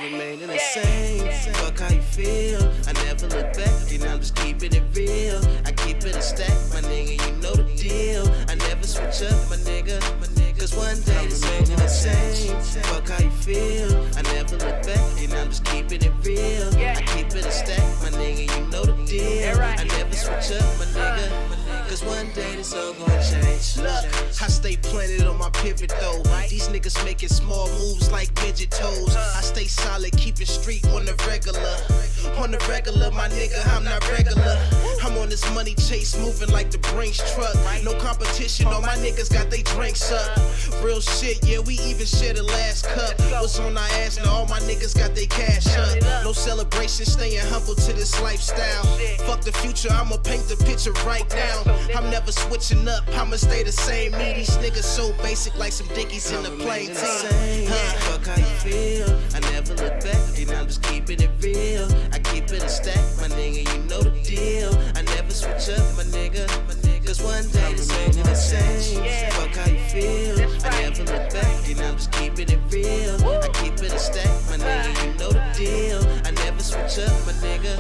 remaining the same. Fuck how you feel. I never look back, and I'm just keeping it real. I keep it a stack, my nigga, you know the deal. I never switch up, my nigga. Cause one day this ain't the same. Fuck how you feel. I never look back, and I'm just keeping it real. I keep it a stack, my nigga, you know the deal. I never switch up, my nigga. Cause one day this all gon' change. Look, I stay planted on my pivot though. These niggas making small moves like midget toes. I stay solid, keep it street on the regular. On the regular, my nigga, I'm not regular. I'm on this money chase, moving like the Brinks truck. No competition, all my niggas got they drinks up. Real shit, yeah, we even share the last cup. What's on our ass, now all my niggas got they cash up. No celebration, staying humble to this lifestyle. Fuck the future, I'ma paint the picture right now. I'm never switching up, I'ma stay the same. Me, these niggas so basic like some dickies in the plain team. Fuck how you feel, I never look back, and I'm just keeping it real. I keep it a stack, my nigga, you know the deal. I never switch up, my nigga. Cause one day this ain't the same. Fuck how you feel, I never look back, and I'm just keeping it real. I keep it a stack, my nigga, you know the deal. I never switch up, my nigga.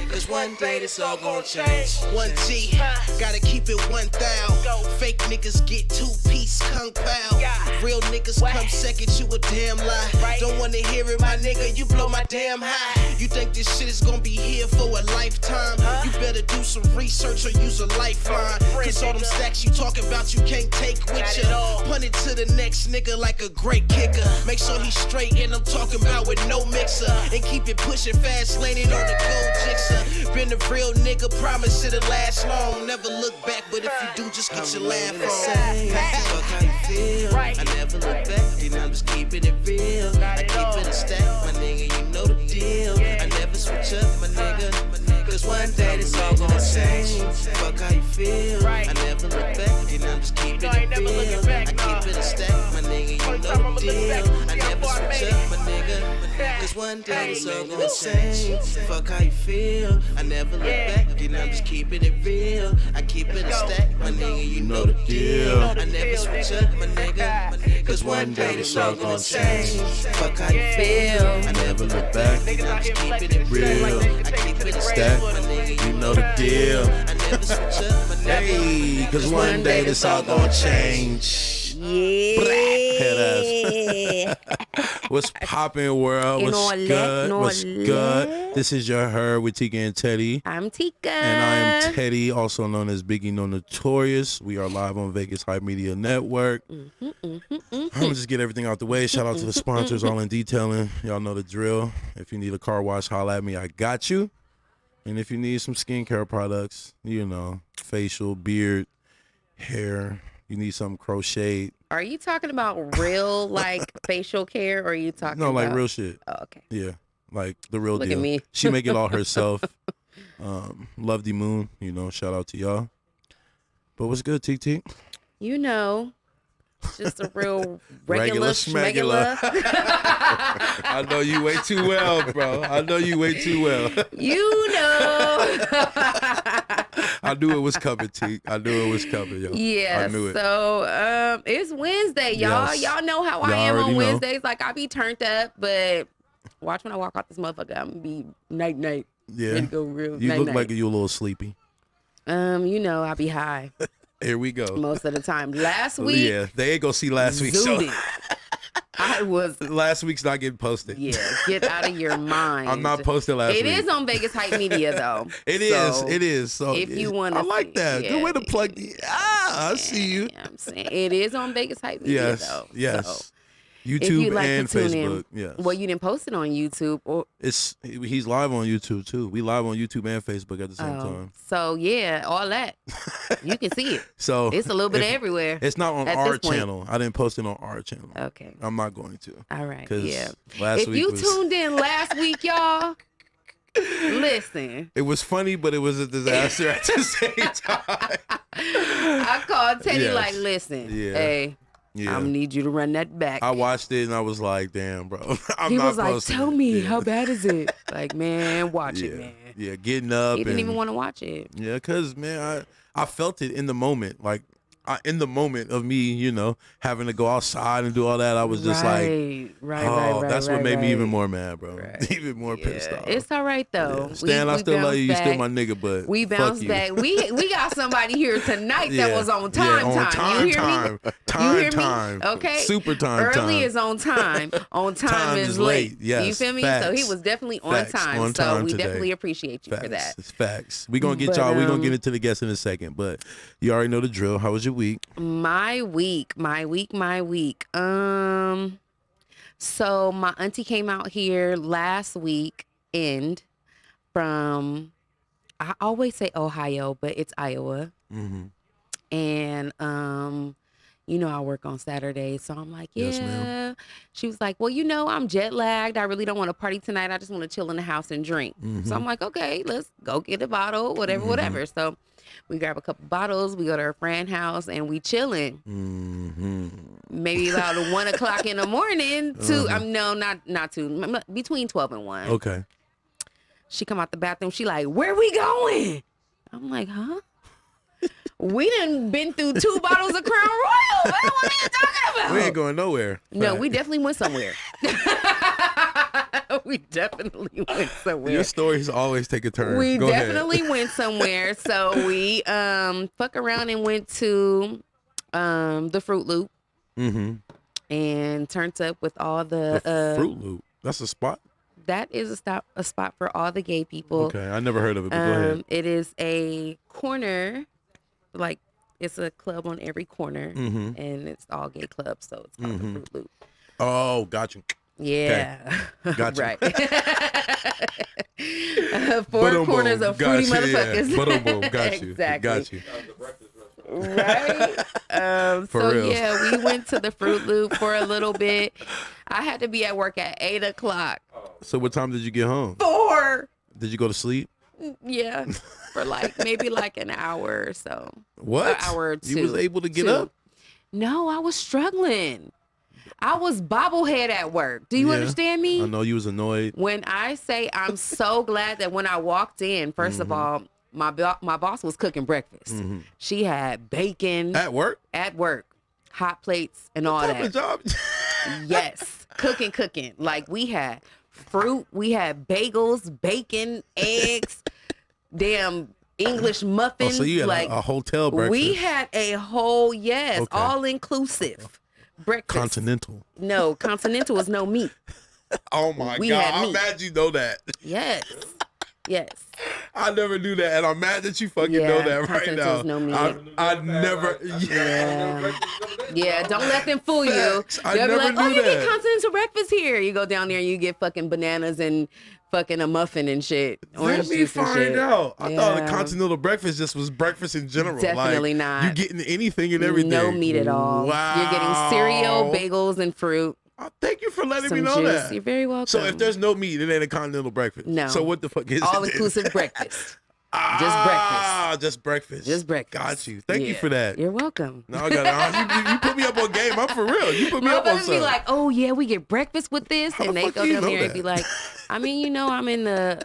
Cause one day this all gon' change. 1G, gotta keep it 1,000. Fake niggas get 2-piece kung pao. Real niggas come second, you a damn lie. Don't wanna hear it, my nigga, you blow my damn high. You think this shit is gonna be here for a lifetime? You better do some research or use a lifeline. Cause all them stacks you talking about you can't take with ya. Punt it to the next nigga like a great kicker. Make sure he's straight and I'm talking about with no mixer. And keep it pushing fast, laning on the gold jixer. Been a real nigga, promise it'll last long. Never look back, but if you do, just get your laugh on. Fuck how you feel. I never look back, and I'm just keeping it real. I keep it a stack, my nigga, you know the deal. I never switch up, my nigga. Cause one day this all gon' change. Fuck how you feel. I never look back, and I'm just keeping it real. I keep it a stack, my nigga, you know the deal. I never switch up, my nigga. Cause one day this all gon' change. Fuck how you feel. I never look back, and I'm just keeping it real. I keep it a stack, my nigga, you know the deal. I never switch up, my nigga. Cause one day this all gon' change. Fuck how you feel. I never look back, and I'm just keeping it real. I keep it a stack, my nigga, you know the deal. I never switch up, my nigga. Hey, cause one day this all gon' change. Yeah. What's poppin', world? What's good? What's good? This is your Her with Tika and Teddy. I'm Tika. And I am Teddy, also known as Biggie No Notorious. We are live on Vegas Hype Media Network. I'm gonna just get everything out the way. Shout out to the sponsors, All in Detailing. Y'all know the drill. If you need a car wash, holla at me. I got you. And if you need some skincare products, you know, facial, beard, hair, you need something crocheted. Are you talking about real, like, facial care, or are you talking about... No, like real shit. Oh, okay. Yeah, like the real Look deal. at me. She make it all herself. Love the Moon, you know, shout out to y'all. But what's good, T? You know, just a real Regular regular schmegular. I know you way too well, bro. I know you way too well. You know. I knew it was coming, T. I knew it was coming, yo. Yeah, I knew it. So it's Wednesday, y'all. Yes. Y'all know how I Y'all am on already know. Wednesdays. Like, I be turned up, but watch when I walk out this motherfucker, I'm gonna be night. Yeah. Ready to go real You night. look like you a little sleepy. You know, I be high Here we go. most of the time. Last week, Yeah, they ain't gonna see last week's show. zooted. I was, Last week's not getting posted. yeah, get out of your mind. I'm not posting last week. It is on Vegas Hype Media, though. It So, is. So if you want to I like that. Good way to plug the. I see you. Yeah, I'm saying it is on Vegas Hype Media, Yes. though. Yes. So, YouTube if you like and to tune Facebook. in, Yes. well, you didn't post it on YouTube, or He's live on YouTube too. We live on YouTube and Facebook at the same time. so yeah, all that you can see it. So It's a little bit if- everywhere. It's not on at our this point. channel. I didn't post it on our channel. Okay, I'm not going to. all right, 'Cause yeah. last If week you was, tuned in last week, y'all, listen. it was funny, but it was a disaster at the same time. I called Teddy Yes. like, listen, Yeah. hey, Yeah. I'm gonna need you to run that back. I watched it and I was like, damn, bro. I'm He not was like, posting tell it. me, Yeah. how bad is it? Like, man, watch Yeah. it, man. Yeah, getting up. He didn't and, even want to watch it. Yeah, because, man, I felt it in the moment. Like, in the moment of me, having to go outside and do all that, I was just that's what made me even more mad, bro. Right. Even more pissed off. It's all right though. Yeah. Stan, I still love you. You still my nigga, but we bounced back. We got somebody here tonight that was on time. You hear me? Time. Okay. Super time. Early is on time. On time is late. Yes. You feel me? Facts. So he was definitely on time. On so time we today. definitely appreciate you Facts. for that. It's facts. We're gonna get y'all. We're gonna get into the guests in a second, but you already know the drill. How was your week? My week. So my auntie came out here last weekend from, I always say Ohio, but it's Iowa. Mm-hmm. And, I work on Saturdays. So I'm like, yeah. Yes, ma'am. She was like, well, I'm jet lagged. I really don't want to party tonight. I just want to chill in the house and drink. Mm-hmm. So I'm like, okay, let's go get a bottle, whatever. So we grab a couple bottles. We go to her friend's house and we chilling. Mm-hmm. Maybe about 1 o'clock in the morning. Not 2. Between 12 and 1. Okay. She come out the bathroom. She like, where we going? I'm like, huh? We done been through 2 bottles of Crown Royal. What are you talking about? We ain't going nowhere. No, we definitely went somewhere. We definitely went somewhere. Your stories always take a turn. We Go definitely ahead. went somewhere. So we fuck around and went to the Fruit Loop. Mm-hmm. And turned up with all the Fruit Loop. That's a spot? That is a spot for all the gay people. Okay, I never heard of it, but go ahead. It is a corner, like it's a club on every corner, Mm-hmm. and it's all gay clubs, so it's called the Fruit Loop. Oh, got you. Yeah, Got you. right. 4 corners of fruity motherfuckers. Yeah. Boom, got you. Exactly. Got you. Right. For real. Yeah, we went to the Fruit Loop for a little bit. I had to be at work at 8 o'clock. So what time did you get home? 4. Did you go to sleep? Yeah, for maybe an hour or so. What? An hour or 2. You was able to get up? No, I was struggling. I was bobblehead at work. Do you understand me? I know you was annoyed. When I say I'm so glad that when I walked in, first of all, my boss was cooking breakfast. Mm-hmm. She had bacon At work? hot plates and all What type that. of job? Yes, cooking. Like we had fruit, we had bagels, bacon, eggs, damn English muffins. So you had a hotel breakfast. We had a whole Okay. all inclusive breakfast. Continental. No, continental was no meat. Oh my We God. had I'm meat. mad you know that. Yes. I never knew that, and I'm mad that you fucking Yeah, know that right Continental's now. no meat. I never. Yeah, don't let them fool you. Facts. I They'll be never like, oh, knew you get that. continental breakfast here. You go down there and you get fucking bananas and fucking a muffin and shit. Orange Let me juice and find shit. out. I thought a Yeah. continental breakfast just was breakfast in general. Definitely not. You getting anything and everything. No meat at all. Wow. You're getting cereal, bagels, and fruit. Thank you for letting Some me know juice. that. You're very welcome. So if there's no meat, it ain't a continental breakfast. No. So what the fuck is all it? inclusive breakfast. Just breakfast. Just breakfast. Got you. Thank you Yeah. for that. You're welcome. No, I got you put me up on game. I'm for real. You put me up on Motherfuckers something. be like, oh yeah, we get breakfast with this, How and the they fuck go do you down know there and that? be like, I'm in the,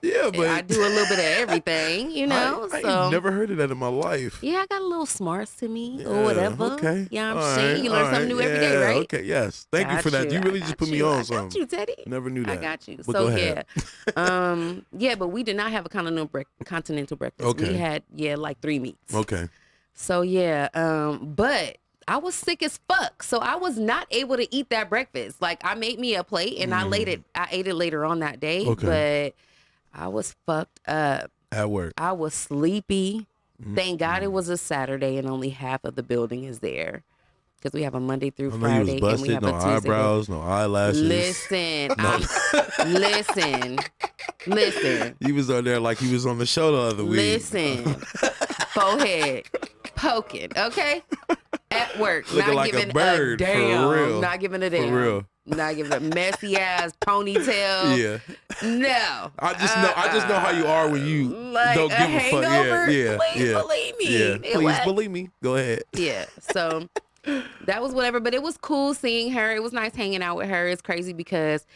yeah, but I do a little bit of everything, I so ain't never heard of that in my life. yeah, I got a little smarts to me Yeah, or whatever. Okay. Yeah, I'm All saying right, you learn all something new right. every day, Yeah, right? Okay, yes. Thank you Got for that. You I really just got put me you. on I something. got you, Teddy. Never knew that. I got you. But So go ahead. yeah, but we did not have a continental breakfast. Okay. We had like 3 meats. Okay. So yeah, but I was sick as fuck, so I was not able to eat that breakfast. Like I made me a plate and I ate it later on that day, Okay. but I was fucked up. At work. I was sleepy. Thank God it was a Saturday and only half of the building is there. Because we have a Monday through I know you was Friday and we busted. have No a Tuesday. eyebrows. No eyelashes. Listen. He was on there like he was on the show the other week. Listen. Forehead poking, okay? At work. Looking not like a giving bird, for damn. real. Not giving a For damn. real. Not giving a messy ass ponytail. Yeah. No. I just know how you are when you Like don't a give a fuck. hangover? Yeah. Please Yeah. believe me. Yeah. It Please was- believe me. Go ahead. Yeah. So that was whatever, but it was cool seeing her. It was nice hanging out with her. It's crazy because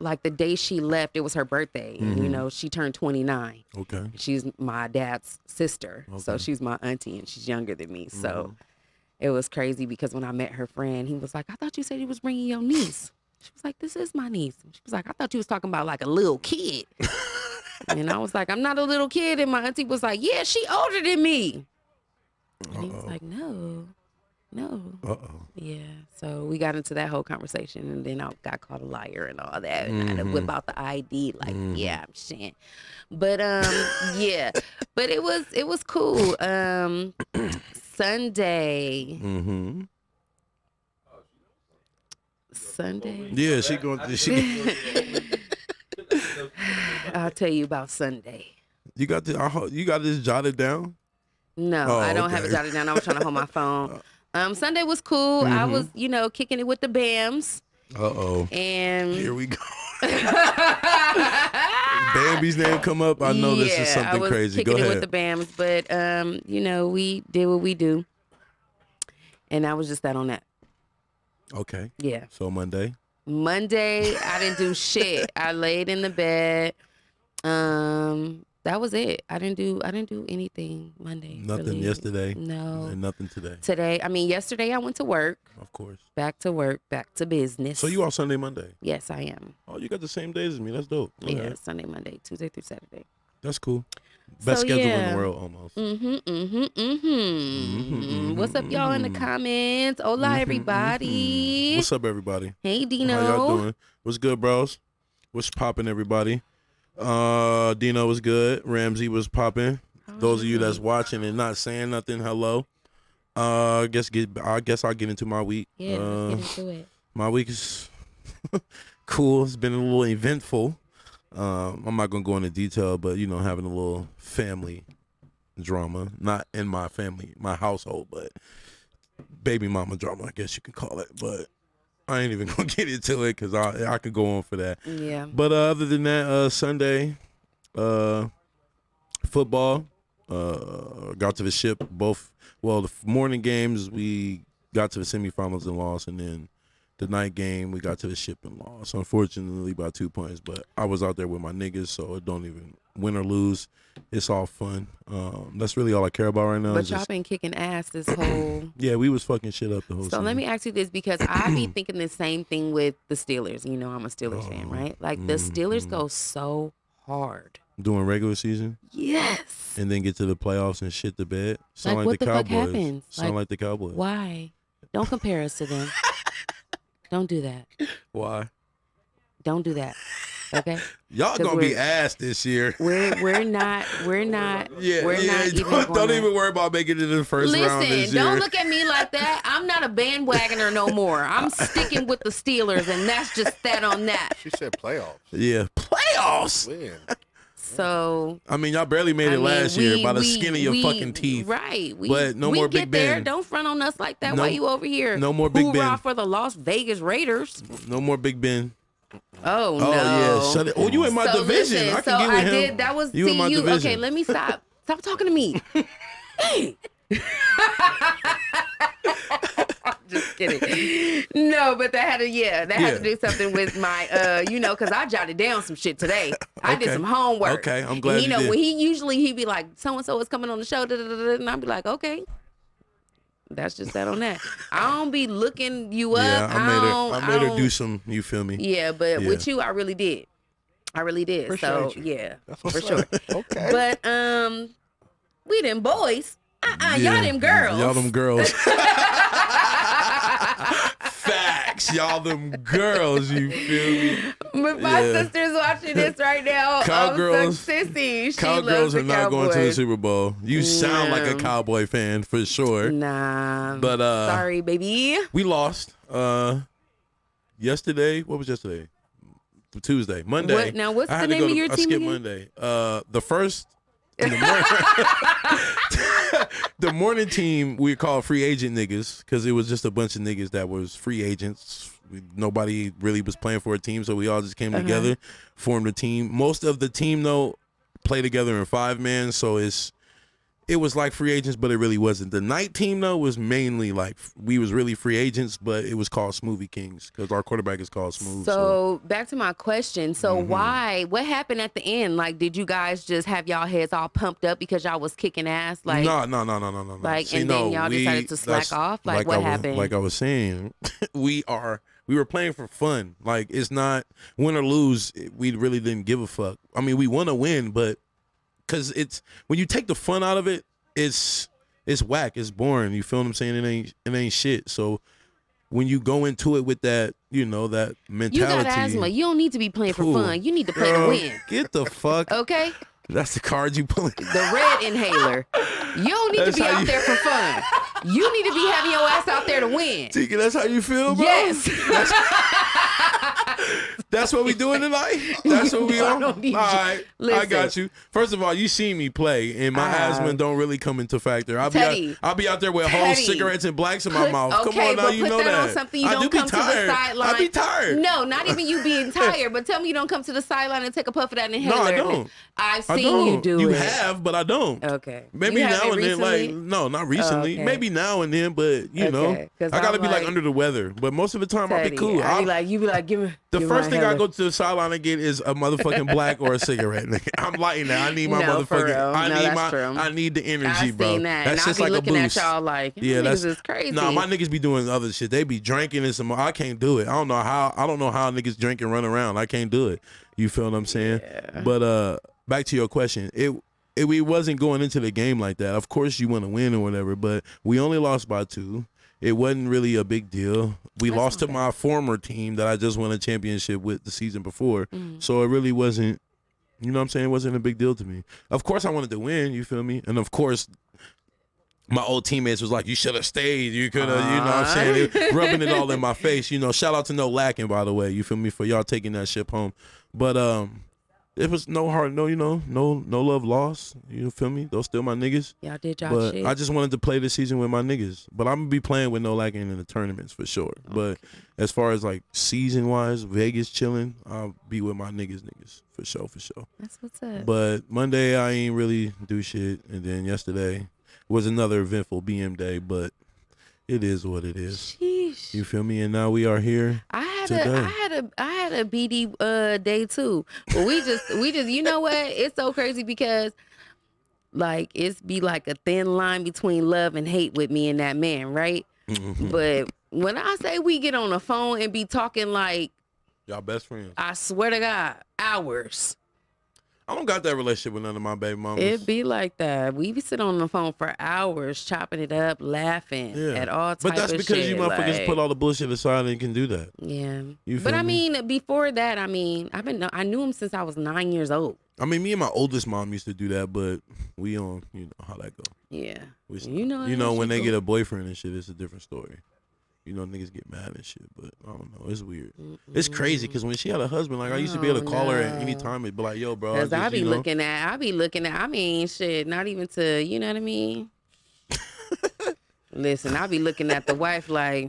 like the day she left, it was her birthday. And, you know, she turned 29. Okay. She's my dad's sister. So Okay. she's my auntie and she's younger than me. So it was crazy because when I met her friend, he was like, I thought you said you was bringing your niece. She was like, this is my niece. She was like, I thought you was talking about like a little kid. And I was like, I'm not a little kid. And my auntie was like, yeah, she older than me. And he was like, no. Uh-oh. Yeah. So we got into that whole conversation, and then I got called a liar and all that. And I had to whip out the ID, like, yeah, I'm saying. But yeah. But it was cool. Sunday. Mm-hmm. Sunday. Yeah, she going. I'll tell you about Sunday. You got this jotted down? No, Oh, I don't have it okay. jotted down. I was trying to hold my phone. Sunday was cool. I was, kicking it with the Bams. Uh-oh. And Here we go. Bambi's name come up. I know this is I something was crazy. Go kicking it ahead. with the Bams, but we did what we do, and I was just that on that. Okay. Yeah. So Monday. I didn't do shit. I laid in the bed. That was it. I didn't do anything Monday. Nothing really. yesterday. No. And nothing today. Today, yesterday I went to work. Of course. Back to work. Back to business. So you off Sunday, Monday? Yes, I am. Oh, you got the same days as me. That's dope. Yeah, Okay. Sunday, Monday, Tuesday through Saturday. That's cool. Best schedule in the world, almost. What's up, y'all, in the comments? Hola, everybody. What's up, everybody? Hey, Dino. How y'all doing? What's good, bros? What's popping, everybody? Dino was good. Ramsey was popping. Those of you that's watching and not saying nothing, hello. I guess I'll get into my week. Yeah, let's get into it. My week is cool. It's been a little eventful. I'm not gonna go into detail, but having a little family drama, not in my family, my household, but baby mama drama, I guess you can call it. But I ain't even gonna get into it because I could go on for that. Yeah. But other than that, Sunday, football, got to the ship. The morning games we got to the semifinals and lost, and then the night game we got to the ship and lost. Unfortunately, by 2 points. But I was out there with my niggas, so it don't even win or lose. It's all fun. That's really all I care about right now. But y'all been kicking ass this whole. Yeah, we was fucking shit up the whole. So let me ask you this, because I be thinking the same thing with the Steelers. I'm a Steelers fan, right? Like the Steelers go so hard. Doing regular season. Yes. And then get to the playoffs and shit the bed. Sound Like, like what the the fuck Cowboys. happens? Sound like the Cowboys. Why? Don't compare us to them. Don't do that. Why? Don't do that. Okay? Y'all 'Cause gonna be we're- ass this year. We're not Yeah, we're yeah. not even Don't even worry about making it in the first round this Listen, year. don't look at me like that. I'm not a bandwagoner no more. I'm sticking with the Steelers, and that's just that on that. She said playoffs. Yeah, playoffs. Win. So I mean, y'all barely made it last year by the skin of your fucking teeth. Right. But no we more get Big there. Ben. Don't front on us like that. No- Why you over here? no more Big Hoorah Ben. for the Las Vegas Raiders. No more Big Ben. Oh, Oh no. yeah, shut it. Oh, you in my So division? listen, I can so get with I him. did. That was you in my division. Okay, let me stop. Stop talking to me. Hey. Just kidding. No, but that had to do something with my because I jotted down some shit today. I did Okay. some homework. Okay, I'm glad And, you did. when he'd be like, so and so is coming on the show, and I'd be like, okay. That's just that on that. I don't be looking you up. Yeah, I made her don't- do some. You feel me? Yeah, but Yeah. with you, I really did. Appreciate So you. yeah, That's for what's sure. up. Okay. But we them boys. Yeah. Y'all them girls. Y'all them girls. Facts. Y'all them girls. You feel me? But my Yeah. sister's watching this right now. Cowgirls- So sissy. She Cowgirls loves the are not going to the Cowboys. Super Bowl. You sound like a No. Cowboy fan for sure. Nah. But sorry, baby. we lost. Yesterday. What was yesterday? Tuesday. Monday. What- now, what's I the had to name go of to- your I team skipped again? Monday. The first in the morning. The morning team we call free agent niggas because it was just a bunch of niggas that was free agents. Nobody really was playing for a team, so we all just came together, formed a team. Most of the team though play together in 5 man, so it's it was like free agents, but it really wasn't. The night team though was mainly like we was really free agents, but it was called Smoothie Kings because our quarterback is called Smooth. So back to my question. So what happened at the end? Like, did you guys just have y'all heads all pumped up because y'all was kicking ass? Like, no. Like, See, and then y'all decided to slack off? Like what happened? Like I was saying, we were playing for fun. Like, it's not win or lose. We really didn't give a fuck. I mean, we want to win, but because it's when you take the fun out of it, it's whack. It's boring. You feel what I'm saying? It ain't shit. So when you go into it with that, that mentality. You got asthma. You don't need to be playing for Cool. fun. You need to play to Girl, win. Get the fuck. Okay? That's the card you pulling. The red inhaler. You don't need to That's be how out you- there for fun. You need to be having your ass out there to win. Tika, that's how you feel, bro? Yes. That's what we doing tonight? That's what we I on? don't need All you. right, I Listen. got you. First of all, you see me play, and my asthma don't really come into factor. I'll be out there with whole Teddy. cigarettes and blacks in my mouth. Come Okay, on now, but you put know that that. on something you I don't do be come to the tired. sideline. I be tired. No, not even you being tired, but tell me you don't come to the sideline and take a puff of that inhaler. No, I don't. I've I seen don't. you do You it. have, but I don't. Okay. Maybe You now haven't and then, recently? no, not recently. okay. Maybe now and then, but you know, Okay, 'cause I gotta I'm be like like- under the weather. But most of the time, I'll be Teddy, cool. you be like, give me. The give first my thing I inhaler. go to the sideline and get is a motherfucking black or a cigarette. Nigga. I'm lighting that. I need my No, for motherfucking. real. I No, need that's true. I need the energy, I've bro. seen that. That's and just I be like looking a boost. at y'all like, Yeah, that's is crazy. Nah, my niggas be doing other shit. They be drinking and some. I can't do it. I don't know how niggas drink and run around. I can't do it. You feel what I'm saying? Yeah. But back to your question. We wasn't going into the game like that. Of course, you want to win or whatever, but we only lost by 2. It wasn't really a big deal. We lost to my former team that I just won a championship with the season before. So it really wasn't, you know what I'm saying? It wasn't a big deal to me. Of course, I wanted to win, you feel me? And of course, my old teammates was like, you should have stayed. You could have, you know what I'm saying? They rubbing it all in my face. You know, shout out to No Lacking, by the way. You feel me? For y'all taking that ship home. But it was no love lost. You feel me? Those still my niggas. Y'all did y'all But shit. I just wanted to play this season with my niggas. But I'm gonna be playing with No Lacking in the tournaments for sure. But as far as like season wise, Vegas chilling, I'll be with my niggas for sure. That's what's up. But Monday I ain't really do shit, and then yesterday was another eventful BM day. But it is what it is. Sheesh. You feel me? And now we are here. I today. had a BD day too. But we just you know what? It's so crazy because like it's be like a thin line between love and hate with me and that man, right? Mm-hmm. But when I say we get on the phone and be talking like Y'all best friends. I swear to God, hours. I don't got that relationship with none of my baby mamas. It be like that. We be sitting on the phone for hours, chopping it up, laughing at all types of shit. But that's because you motherfuckers like, put all the bullshit aside and can do that. Yeah. You But feel I me? mean, before that, I knew him since I was 9 years old. I mean, me and my oldest mom used to do that, but we on, you know how that go. Yeah. We You know when she they cool. get a boyfriend and shit, it's a different story. You know, niggas get mad and shit, but I don't know. It's weird. It's crazy because when she had a husband, like I used to be able to call her at any time and be like, "Yo, bro," Cause I be you know? looking at, I mean, shit, not even to, you know what I mean? Listen, I be looking at the wife like,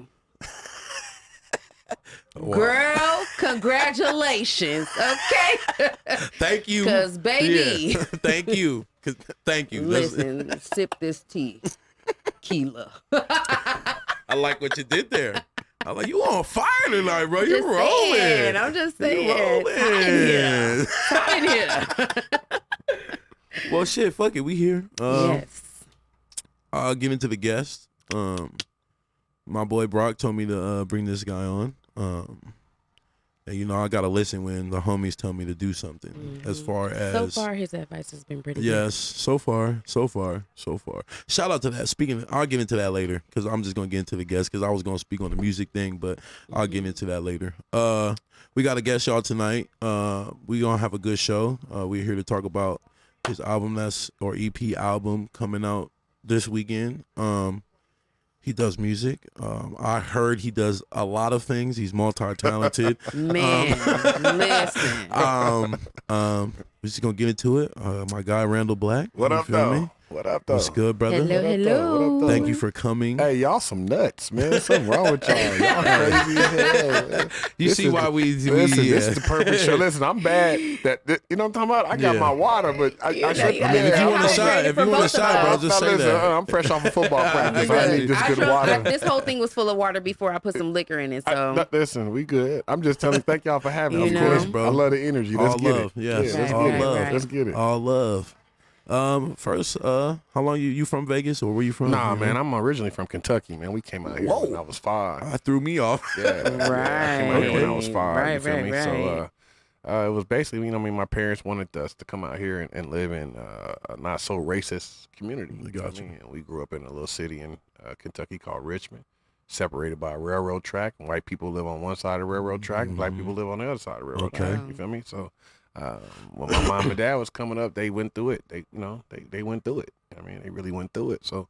Wow. girl, congratulations, okay? Thank you. Cause baby, Yeah. Thank you. Thank you. That's- listen, sip this tea, Keela. I like what you did there. I like you on fire tonight, bro. Just You're rolling. saying, I'm just saying. You rolling. Time here. Well, shit. Fuck it. We here. Yes. I'll get into the guest. My boy Brock told me to bring this guy on. And you know, I gotta listen when the homies tell me to do something. As far as So far, his advice has been pretty yes, so far. Shout out to that. Speaking, I'll get into that later because I'm just gonna get into the guest because I was gonna speak on the music thing, but I'll get into that later. We got a guest y'all tonight. We gonna have a good show. We're here to talk about his album or EP album coming out this weekend. He does music. I heard he does a lot of things. He's multi-talented. good. Man, listen. we're just gonna get into it. My guy Randall Black. What you up, feel though? me? What up, though? What's good, brother? Hello, What up, hello. though? Thank you for coming. Hey, y'all some nuts, man. Something wrong with y'all. Y'all crazy as hell, man. You This see is- why we Listen, yeah. this is the perfect show. Listen, I'm bad. You know what I'm talking about? I got Yeah. my water, but I should. I mean, if you want a shot, if you want a shot, bro, just say that. I'm fresh off of football practice. I need just good water. This whole thing was full of water before I put some liquor in it. So Listen, we good. I'm just telling. Thank y'all for having me. You Of know? course, bro. I love the energy. Let's All get love, it. yes. Yeah, let's All get it. love. Let's get it. All love. First, how long you from Vegas or where you from? Nah, man, I'm originally from Kentucky, man. We came out here when I was 5. I threw me off. Yeah, I came out here when I was 5. Right, you feel right, me? right. So it was basically, my parents wanted us to come out here and live in a not so racist community. You know what I mean? And we grew up in a little city in Kentucky called Richmond, separated by a railroad track. And white people live on one side of the railroad track, and black people live on the other side of the railroad track. You feel me? So when my mom and dad was coming up, they went through it. They went through it. I mean, they really went through it. So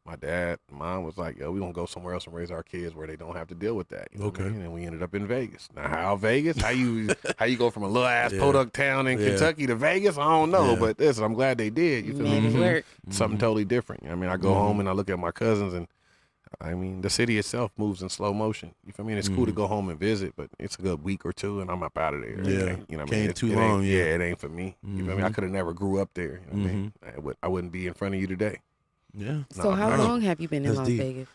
my dad and mom was like, yo, we gonna go somewhere else and raise our kids where they don't have to deal with that. You know what I mean? And we ended up in Vegas. Now, how Vegas? How you go from a little ass podunk town in Kentucky to Vegas? I don't know, but listen, I'm glad they did. You feel made me? it work. Something totally different. I mean, I go home and I look at my cousins, and I mean, the city itself moves in slow motion. You feel me? And it's cool to go home and visit, but it's a good week or two, and I'm up out of there. Yeah. You know what I mean? Can't It too ain't- long, yeah. it ain't for me. You feel me? I could have never grew up there. You know what I mean? I wouldn't be in front of you today. Yeah. So how long have you been in That's Las deep. Vegas?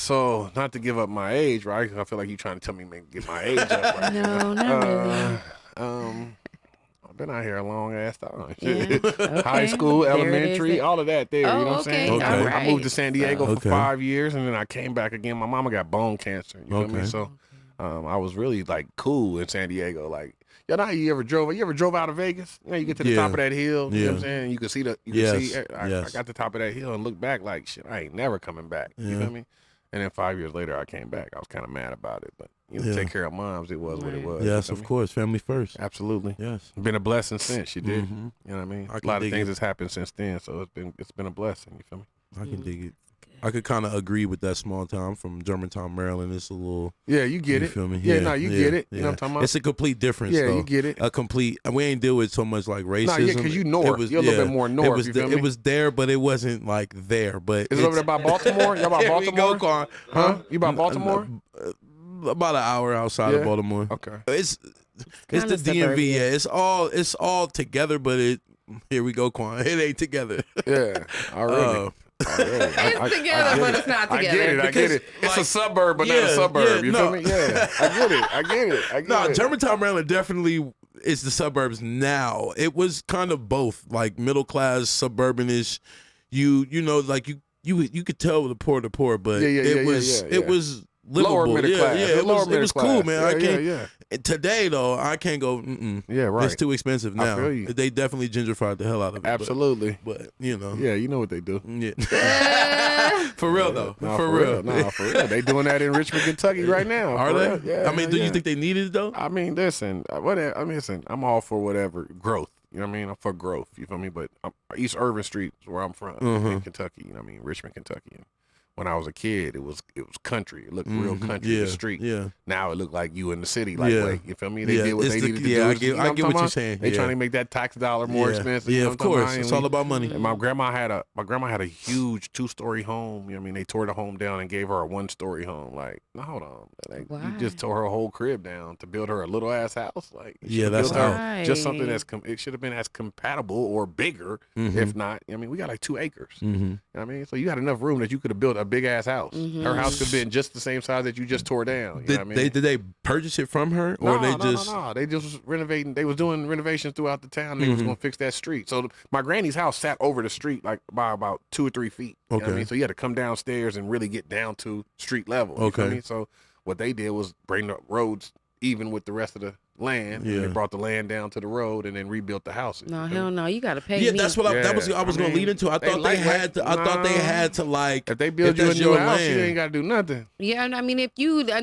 So not to give up my age, right? I feel like you trying to tell me get my age up right No, not really. I've been out here a long ass time. Yeah, High okay. school, There it elementary, is. all of that there. You know what I'm saying? Okay, all I moved to San Diego Okay. for 5 years, and then I came back again. My mama got bone cancer. You feel me? Okay. So I was really like cool in San Diego. Like, you know how you ever drove out of Vegas? You know, you get to the top of that hill. You know what I'm saying? You can see I got the top of that hill and look back like, shit, I ain't never coming back. You feel me? And then 5 years later, I came back. I was kind of mad about it, but take care of moms. It was what it was. Yes, you feel of me? course. Family first. Absolutely. Yes. Been a blessing since. You did. Mhm. You know what I mean? I A can lot of dig things it. has happened since then, so it's been a blessing. You feel me? I can dig it. I could kind of agree with that small town from Germantown, Maryland. It's a little. Yeah, you get You it. feel me? Yeah, no, you get it. You know what I'm talking about? It's a complete difference. Yeah, though. you get it. A complete. We ain't deal with so much like racism. Nah, yeah, 'cause you north. It was, You're a little bit more north, It was, you feel me? it was there, but it wasn't like there. But Is it over there by Baltimore? Y'all by Here we Baltimore? go, Quan. Huh? You by Baltimore? About an hour outside of Yeah? Baltimore. Okay. It's kinda the DMV. suburban. Yeah, it's all together, but it. Here we go, Quan. It ain't together. Yeah, already. It's together, but it's not I together. get it. I get it. It's a suburb, but not a yeah, suburb. yeah, you no. feel me? Yeah, I get it. I get it. I get No, it. Germantown, Maryland definitely is the suburbs now. It was kind of both, like middle class, suburbanish. You know, like you could tell the poor, but Yeah, it was yeah. it was livable. Lower middle yeah, class. yeah, It's it lower was middle cool, class. man. Yeah, I can't. yeah. Today though, I can't go. Yeah, right. It's too expensive now. feel you. They definitely gentrified the hell out of it. but- Absolutely. But you know, Yeah, you know what they do. yeah. For real though, Nah, for real. Nah, for real. They doing that in Richmond, Kentucky right now. Are for they? real. Yeah. I mean, do yeah. you think they need it though? I mean, listen. Listen. I'm all for whatever growth. You know what I mean? I'm for growth. You feel me? But East Irvin Street is where I'm from in Kentucky. You know what I mean? Richmond, Kentucky. And when I was a kid, it was country. It looked real country. Yeah, The street. yeah. Now it looked like you in the city. Like, Yeah. wait, you feel me? They Yeah, did what it's they the- needed to yeah, do. I You get- know I I'm get what talking you're about? saying, They yeah. trying to make that tax dollar more Yeah. expensive. Yeah, you know of what I'm talking course. about? It's And all about money. And my grandma had a huge 2-story home. You know what I mean? They tore the home down and gave her a 1-story home. Like, no, hold on. Like, Why? you just tore her whole crib down to build her a little ass house. Like, you Yeah, should've that's built her out. just something Right. it should have been as compatible or bigger, if not. I mean, we got like 2 acres. Mm-hmm. You know what I mean? So you had enough room that you could have built a big ass house. Her house could have been just the same size that you just tore down. You know what I mean? Did they purchase it from her, or they just? No. They just was renovating. They was doing renovations throughout the town. They was Mm-hmm. gonna fix that street. So my granny's house sat over the street like by about 2 or 3 feet. You know what I Okay. mean? So you had to come downstairs and really get down to street level. You feel Okay. me? So what they did was bring the roads even with the rest of the land. Yeah. And they brought the land down to the road and then rebuilt the houses. No, You feel hell me? no. You gotta pay Yeah, me. that's what I was Yeah, going to lead into. I they thought they lightweight. had to. I thought they Nah. had to like. If they build you a that's new your house, you land. ain't got to do nothing. Yeah, and I mean, if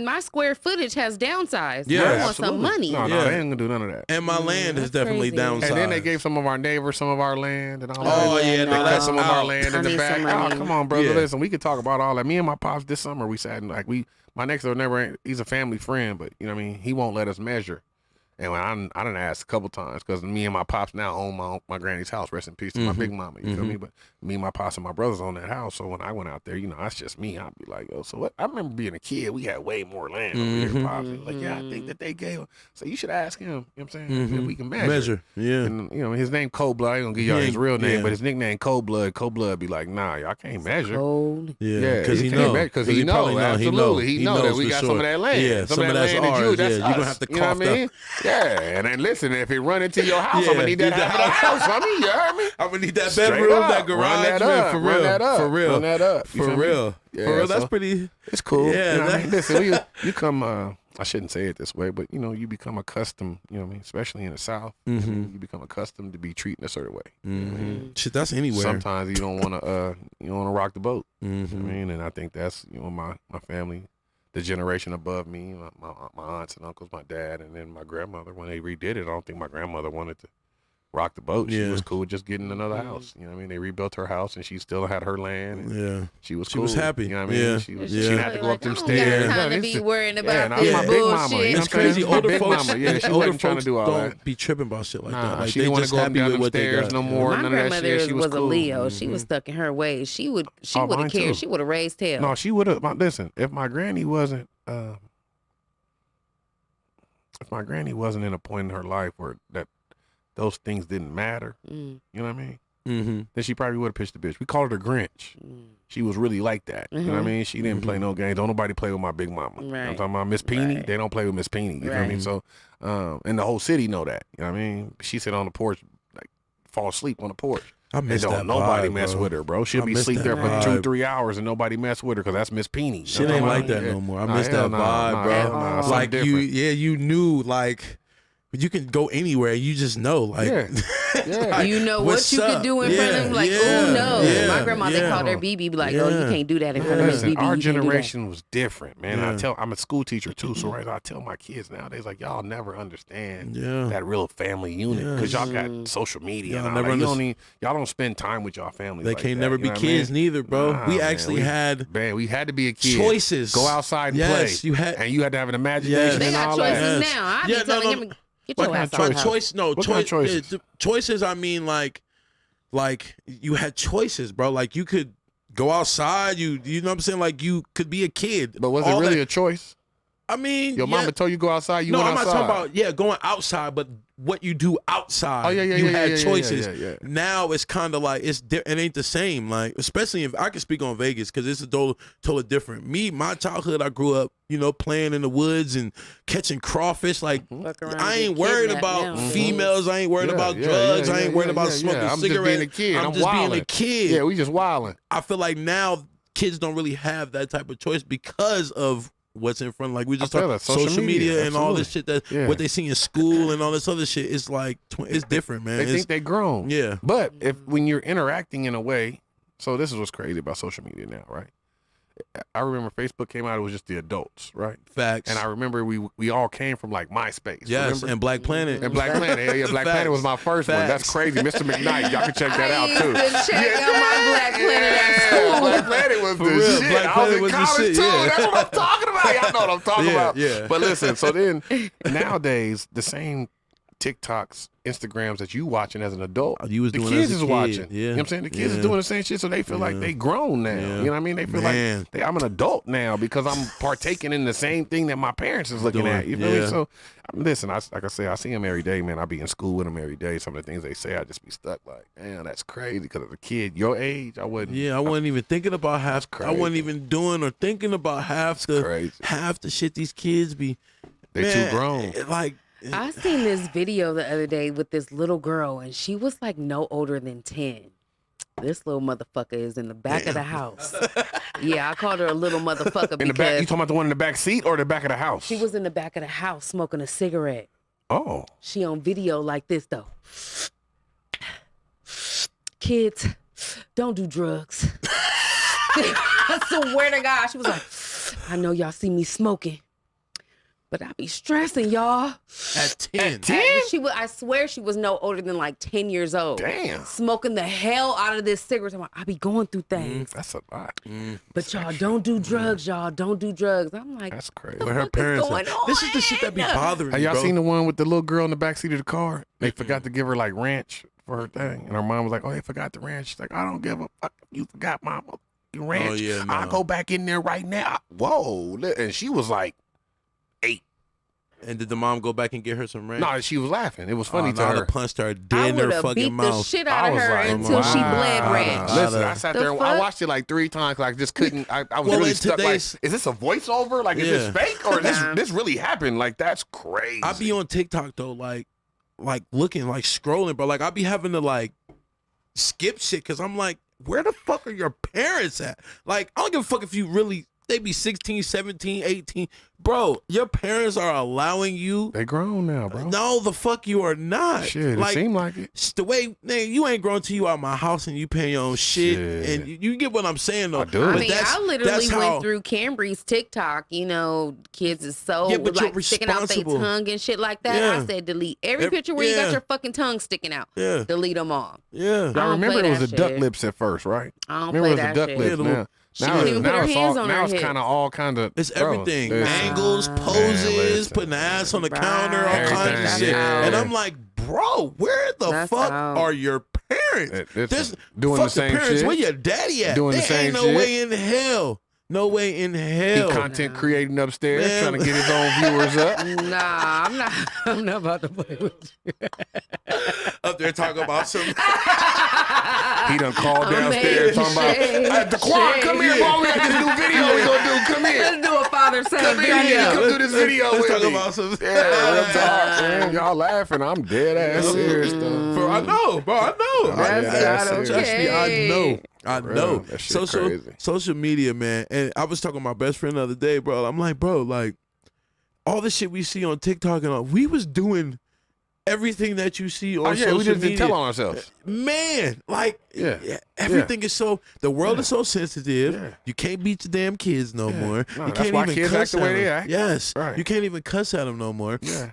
my square footage has downsized, Yeah, I want some absolutely. money. No, Yeah. they ain't gonna do none of that. And my land is that's definitely crazy. downside. And then they gave some of our neighbors some of our land and all Oh, that. yeah, They no, cut that's some of our out. land I in the need back. some Oh, money. come on, brother. Yeah. Listen, we could talk about all that. Me and my pops this summer we sat and like my next door neighbor, he's a family friend, but you know what I mean, he won't let us measure. And when I done asked a couple times, because me and my pops now own my granny's house. Rest in peace to my big mama. You feel me? But me and my pops and my brothers own that house. So when I went out there, you know, that's just me. I'd be like, oh, so what? I remember being a kid. We had way more land over here. Pops was like, yeah, I think that they gave. So you should ask him. You know what I'm saying? If we can measure. Yeah. And you know, his name Cold Blood. I ain't gonna give y'all his real name, but his nickname Cold Blood. Cold Blood be like, nah, y'all can't measure. Cold. Yeah, because he know. Because he know. Absolutely, he know that we got some of that land. Yeah, some of that's ours. Yeah, you're gonna have to cough what I mean? Yeah, and then listen, if it run into your house, I'm gonna need that half of the house. I mean, you heard me? I'm gonna need that bedroom, that garage, man, for real. Run that up. For real. Run that up. For real. Yeah, for real. That's pretty. It's cool. Yeah. You know what I mean? Listen, you come. I shouldn't say it this way, but you know, you become accustomed. You know what I mean? Especially in the South, you become accustomed to be treated a certain way. You know what I mean? Shit, that's anywhere. Sometimes you don't want to rock the boat. You know what I mean? And I think that's, you know, my family, the generation above me, my aunts and uncles, my dad, and then my grandmother. When they redid it, I don't think my grandmother wanted to rock the boat. She was cool with just getting another house. You know what I mean? They rebuilt her house and she still had her land. And she was cool. She was happy. You know what I mean? She didn't have to go up them I stairs. don't got time to be worrying about this bullshit. big mama. You know It's crazy. my Older big folks, mama. Yeah, she older wasn't trying to folks do all don't that. be tripping about shit like that. Like, she they didn't want just to go up happy down with them what they stairs got. no more. My None of that grandmother shit. She was a cool. Leo. She was stuck in her ways. She would have mine cared. too. She would have raised hell. No, she would have. Listen, if my granny wasn't in a point in her life where that those things didn't matter, you know what I mean? Then she probably would have pitched the bitch. We called her the Grinch. She was really like that. You know what I mean? She didn't play no games. Don't nobody play with my big mama. Right. You know what I'm talking about? Miss Peony, they don't play with Miss Peony. You know what I mean? So, and the whole city know that. You know what I mean? She sit on the porch, like fall asleep on the porch. I miss and that don't nobody vibe, mess bro. with her, bro. She'll I be miss asleep that there for vibe. 2-3 hours and nobody mess with her because that's Miss Peony. Shit ain't like that no more. I miss that hell vibe, bro. Nah, like different. you knew, like, you can go anywhere. You just know, like, Yeah. You know what's what you up? could do in front of him. Like, Yeah, oh no. yeah, My grandmother yeah. called her BB. Be like, oh, you Yeah. can't do that in front of Miss Listen, BB. our You can't do that. generation was different, man. Yeah. I'm a school teacher too, so I tell my kids nowadays, like, y'all never understand Yeah. that real family unit Yeah. because y'all got social media. Y'all And never all that. Y'all don't spend time with y'all families. They like can't that, never you be know what I kids mean? neither, bro. Nah, we man, actually had Man, we had to be a kid. choices. Go outside and Yes, play. you had- and you had to have an imagination Yes. They and got all choices that. Yes. now. I Yeah, be telling no, him, get What your kind ass of out the choice? house. What kind of choices? Choices. I mean, like you had choices, bro. Like you could go outside. You know what I'm saying? Like you could be a kid. But was it All really that- a choice? I mean, Your mama told you go outside. You no, went I'm outside. not talking about going outside, but what you do outside. Oh, yeah, you had yeah, choices. yeah. Now it's kind of like it ain't the same. Like especially if I can speak on Vegas because it's totally different. My childhood, I grew up, playing in the woods and catching crawfish. Like Fuck around, I ain't get worried kidnapped about now. females. I ain't worried Yeah, about yeah, drugs. yeah, I ain't yeah, worried about yeah, smoking yeah. I'm cigarettes. just being a kid. I'm I'm just being a wilding. kid. Yeah, we just wilding. I feel like now kids don't really have that type of choice because of what's in front. Like we just I feel talked that. social media and all this shit that Yeah. what they see in school and all this other shit. It's like it's different, man. They It's- think they grown. yeah. But when you're interacting in a way, so this is what's crazy about social media now, right? I remember Facebook came out, it was just the adults, right? Facts. And I remember we all came from like MySpace. yes, remember? and Black Planet. And Black Planet. Yeah, Black Facts. Planet was my first one. That's Facts. crazy. Mr. McKnight. Y'all can check that out too. I used to check out my Black Planet at school. Black Planet was For the real, shit. Black I was Planet in was the college shit, too. yeah. That's what I'm talking about. Y'all know what I'm talking Yeah, about. yeah. But listen, so then nowadays the same TikToks, Instagrams that you watching as an adult, You was the doing kids as a is kid. watching. Yeah. You know what I'm saying? The kids Yeah. is doing the same shit, so they feel like they grown now. Yeah. You know what I mean? They feel Man. like I'm an adult now because I'm partaking in the same thing that my parents is looking Doing, at. You feel me? yeah. So listen, like I say, I see them every day, man. I be in school with them every day. Some of the things they say, I just be stuck like, damn, that's crazy. Because as a kid your age, I wouldn't. Yeah, I wasn't even thinking about half. I wasn't crazy. even doing or thinking about half crazy. the shit these kids be. They Man, too grown. Like I seen this video the other day with this little girl, and she was like no older than 10. This little motherfucker is in the back of the house. Yeah, I called her a little motherfucker In the back, you because talking about the one in the back seat or the back of the house? she was in the back of the house smoking a cigarette. Oh. She on video like this though. Kids, don't do drugs. I swear to God, she was like, I know y'all see me smoking, But I be stressing, y'all. At 10. I swear she was no older than like 10 years old. Damn. Smoking the hell out of this cigarette. I be going through things. That's a lot. But y'all don't do drugs, y'all. Don't do drugs. I'm like, That's crazy. what Where her the fuck is parents going at? on? This is the shit that be bothering Have me, y'all bro. seen the one with the little girl in the backseat of the car? They forgot to give her like ranch for her thing. And her mom was like, oh, they forgot the ranch. She's like, I don't give a fuck. You forgot my ranch. Oh, yeah, I'll no. go back in there right now. Whoa. And she was like 8. And did the mom go back and get her some ranch? No, she was laughing. It was funny to I'd her. have punched her I dead in would her have fucking beat the mouth. shit I out of was her like, until she wow. bled ranch. Listen, I sat The there. I fuck? watched it like 3 times. Like, just couldn't. I was Well, really in stuck. Like, today's- is this a voiceover? Like, is Yeah. this fake or Nah. this really happened? Like, that's crazy. I be on TikTok though, like looking, like scrolling, but like I be having to like skip shit because I'm like, where the fuck are your parents at? Like, I don't give a fuck if you really, they be 16, 17, 18. Bro, your parents are allowing you. They grown now, bro. No, the fuck you are not. Shit, like, it seemed like it. it's the way, man, you ain't grown till you out my house and you paying your own shit. Shit. And you get what I'm saying though. I do. I But mean, that's- I literally that's went how- through Cambry's TikTok. You know, kids is so Yeah, but you're like sticking out their responsible. tongue and shit like that. Yeah. I said delete every Every- picture where you got yeah. your fucking tongue sticking out. Yeah, Delete them all. yeah. I Y'all don't remember play it was that the duck shit. lips at first, right? I don't Remember play it was that the duck shit. lips. Yeah, the Now, little- She couldn't even put her hands on her now it's hips. kind of all kind of. It's everything. listen. Angles, Nah. poses, Man, listen. putting the ass on the Right. counter, all kinds of Everything, shit. yeah. And I'm like, bro, where the That's fuck out. are your parents? Listen, There's doing the fuck same parents. shit. Where your daddy at? Doing the There same ain't no shit. way in hell. No way in He hell. content creating upstairs, Man. trying to get his own viewers up. Nah, I'm not. I'm not about to play with you. Up there talking about some. He done called I'm downstairs made talking about, shade, Daquan, come here, shade. bro. We got this new video we gonna do. Come here. Let's do a father-son Come here. video. Come do this video Let's with talk me. about some. Yeah, real talk, man. Y'all laughing. I'm dead ass serious though. Bro, I know, bro. I know. That's Yeah, not serious. Trust me, I know. I For know. real, that shit crazy. Social media, man. And I was talking to my best friend the other day, bro. I'm like, bro, like all the shit we see on TikTok and all, we was doing everything that you see on Oh yeah, social we just media. didn't tell on ourselves. Man, like Yeah. everything is so, the world is so sensitive. Yeah. You can't beat your damn kids no Yeah. more. No, You that's can't why even kids cuss act the at way they them. act. Yes. Right. You can't even cuss at them no more. Yeah,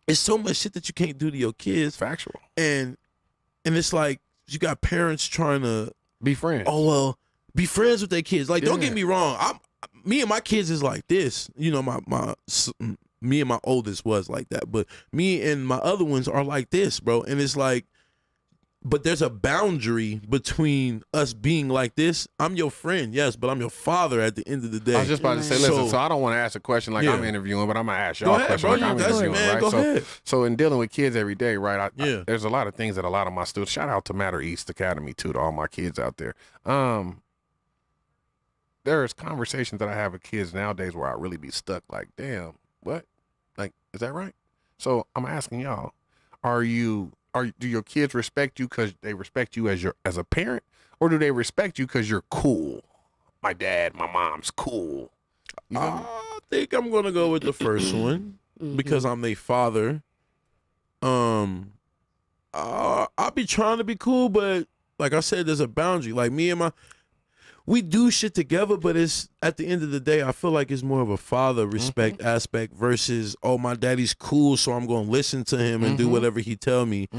It's so much shit that you can't do to your kids. factual. And it's like you got parents trying to, Be friends. oh well, be friends with their kids. Like, don't Yeah. get me wrong. Me and my kids is like this. You know, me and my oldest was like that, but me and my other ones are like this, bro. And it's like, but there's a boundary between us being like this. I'm your friend, yes, but I'm your father at the end of the day. I was just about to say, listen. So- So I don't want to ask a question like Yeah. I'm interviewing, but I'm gonna ask Go y'all a ahead, question bro. like I'm That's- interviewing, man, right? go ahead. So in dealing with kids every day, right? Yeah. There's a lot of things that a lot of my students. Shout out to Matter East Academy too, to all my kids out there. There's conversations that I have with kids nowadays where I really be stuck. Like, damn, what? Like, is that right? So I'm asking y'all, do your kids respect you because they respect you as a parent, or do they respect you because you're cool? My dad, my mom's cool. You feel me? I think I'm gonna go with the first one because I'm their father. I'll be trying to be cool, but like I said, there's a boundary. Like we do shit together, but it's at the end of the day, I feel like it's more of a father respect aspect versus, oh, my daddy's cool, so I'm gonna listen to him and do whatever he tell me.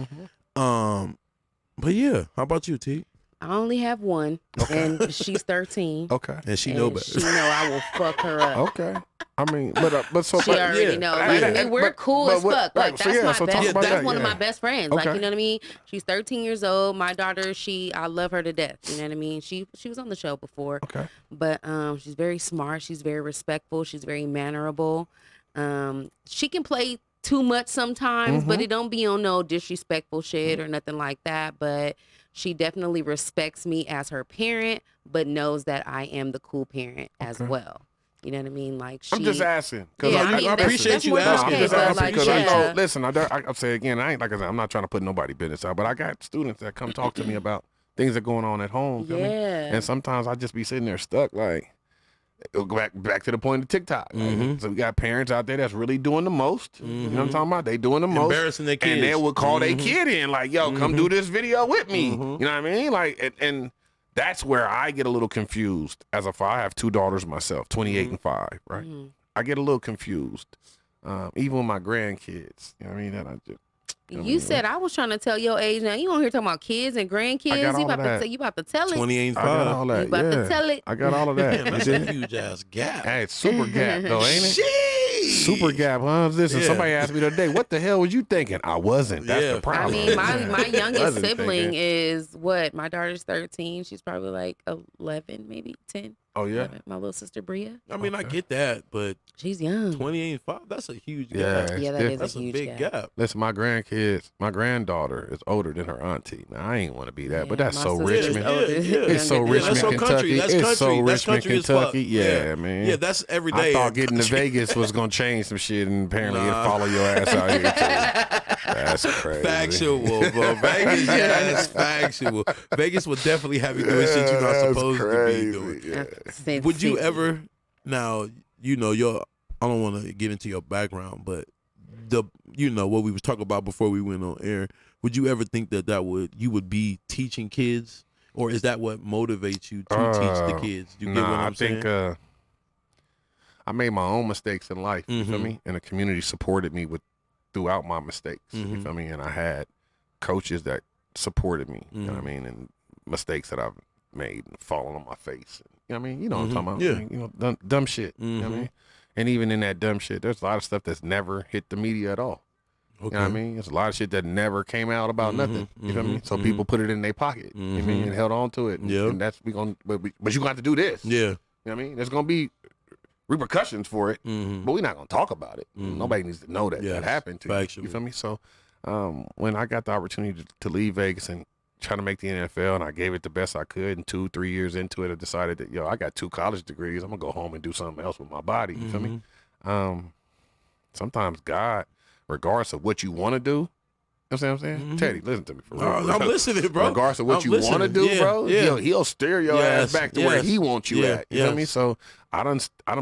But yeah, how about you, T? I only have one, and she's 13. Okay. And she and know better. She know I will fuck her up. Okay. I mean, but so She but, already yeah. know. I Like, mean, I mean, we're but- cool but as what- fuck. right, Like, so that's yeah, my so best. talk about That's that, one of yeah. my best friends. Like, Okay. you know what I mean? She's 13 years old. My daughter, I love her to death. You know what I mean? She was on the show before. Okay. But she's very smart. She's very respectful. She's very mannerable. She can play too much sometimes, but it don't be on no disrespectful shit or nothing like that. But she definitely respects me as her parent, but knows that I am the cool parent as well. You know what I mean? Like I'm just asking because Yeah, I mean, I appreciate you more than asking. okay, I'm just but, asking like, because I know. yeah. Listen, I'll say again. I ain't like I said. I'm not trying to put nobody business out, but I got students that come talk to me about things that going on at home. feel me? Yeah. And sometimes I just be sitting there stuck. Like, it'll go back to the point of TikTok. Like, so we got parents out there that's really doing the most. You know what I'm talking about? They doing the most. Embarrassing their kids. And they would call their kid in, like, yo, come do this video with me. You know what I mean? Like, and that's where I get a little confused as a father. I have 2 daughters myself, 28 and 5, right? I get a little confused even with my grandkids. You know what I mean? That I just. You said I was trying to tell your age. Now you on here talking about kids and grandkids. I got all of that. You about to tell it. 20 ain't I got five. all that. You about to tell it. I got all of that. Man, that's a huge ass gap. Hey, it's super gap though, ain't it? Jeez. Super gap, huh? Listen, Yeah. somebody asked me the other day, what the hell was you thinking? I wasn't. That's Yeah. the I problem. mean, my youngest Wasn't sibling thinking. is what? My daughter's 13. She's probably like 11, maybe 10. Oh yeah. 11. My little sister Bria. I mean, I get that, but She's young. 20 ain't five. That's a huge Yeah. gap. it's Yeah, that different. is That's a a huge big gap. gap. Listen, my grandkids, my granddaughter is older than her auntie. Now I ain't want to be that, but Yeah, that's my so sister's Richmond. older. It's so Younger than Richmond, that's so her. country. Kentucky. That's It's country. so That's Richmond, country as fuck. Kentucky. Yeah, man. Yeah, that's every day. I thought getting to Vegas was gonna change some shit, and apparently it follow your ass out here too. That's crazy. Factual, bro. Vegas, yes, factual. Vegas would definitely have you doing shit you're not That's supposed to be crazy. doing. Yeah. Sin Would you City. ever, now, I don't want to get into your background, but what we was talking about before we went on air, would you ever think that you would be teaching kids? Or is that what motivates you to teach the kids? You get what I'm saying? I think I made my own mistakes in life. You feel Mhm. me? And the community supported me throughout my mistakes. You Mhm. feel me? And I had coaches that supported me. You know what I Mhm. mean? And mistakes that I've made and fallen on my face. You know what I mean? You know what I'm Mhm. talking about? Yeah. I mean, dumb shit. You know what I Mhm. mean? And even in that dumb shit, there's a lot of stuff that's never hit the media at all. Okay. You know what I mean? There's a lot of shit that never came out about nothing. You feel me? mhm, So people put it in their pocket. You know what I mean? And held on to it. And, Yeah. and that's but you're gonna have to do this. Yeah. You know what I mean? There's gonna be repercussions for it, Mm-hmm. but we're not gonna talk about it. Mhm. Nobody needs to know that Yes, that happened to you. factual. You feel me? So when I got the opportunity to leave Vegas and try to make the NFL, and I gave it the best I could, and 2-3 years into it, I decided that I got 2 college degrees. I'm gonna go home and do something else with my body. You feel me? Sometimes God, regardless of what you want to do, you know what I'm saying? Teddy, listen to me for real. I'm listening, bro. Regardless of what I'm you want to listening. do, Yeah, bro, yeah. he'll steer your ass back to where yes, he wants you yeah, at. You feel me? yes. So I done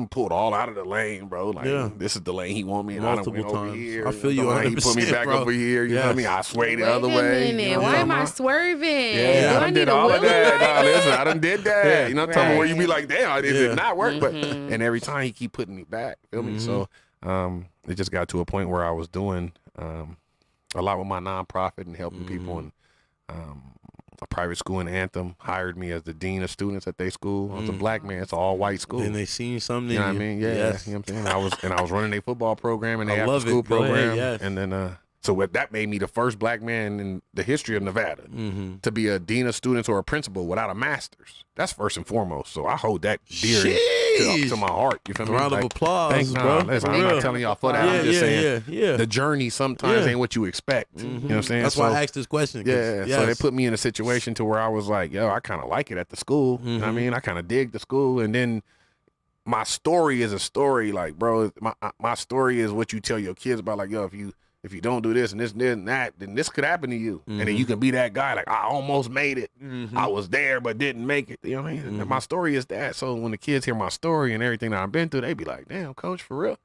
pulled all out of the lane, bro. Like Yeah. this is the lane he want me, and Multiple I done went over times. here. I feel you know, He put me 100%, back bro. over here. You know what I Yes. mean? I swayed the Wait other a way. minute. You know Why what am I I'm swerving? Yeah, Do I done need did a all of wheel that. right Nah, listen, I done did that. Yeah. You know what I'm talking about? Where you be Right. like, damn, it Yeah. did not work. But Mhm. and every time he keep putting me back. Feel me? So it just got to a point where I was doing a lot with my nonprofit and helping people, and a private school in Anthem hired me as the dean of students at their school. I was a black man. It's an all white school. And they seen something You know in what I you. mean? Yeah. Yes. You know what I'm saying? I was running a football program and I they love after school it. Go ahead, program. yes. And then so that made me the first black man in the history of Nevada Mm-hmm. to be a dean of students or a principal without a master's. That's first and foremost. So I hold that dear Sheesh. to my heart. You feel me? Round of Like, applause, thank bro. Listen, For I'm real. not telling y'all for that. Yeah, I'm just saying yeah. the journey sometimes Yeah. ain't what you expect. You know what I'm saying? That's why I asked this question. 'cause- Yeah, yes. so they put me in a situation to where I was like, yo, I kind of like it at the school. You know what I mean? I kind of dig the school. And then my story is a story. Like, bro, my story is what you tell your kids about. Like, yo, if you don't do this and this and that, then this could happen to you. And then you can be that guy. Like, I almost made it. I was there but didn't make it. You know what I mean? And my story is that. So when the kids hear my story and everything that I've been through, they be like, damn, coach, for real. You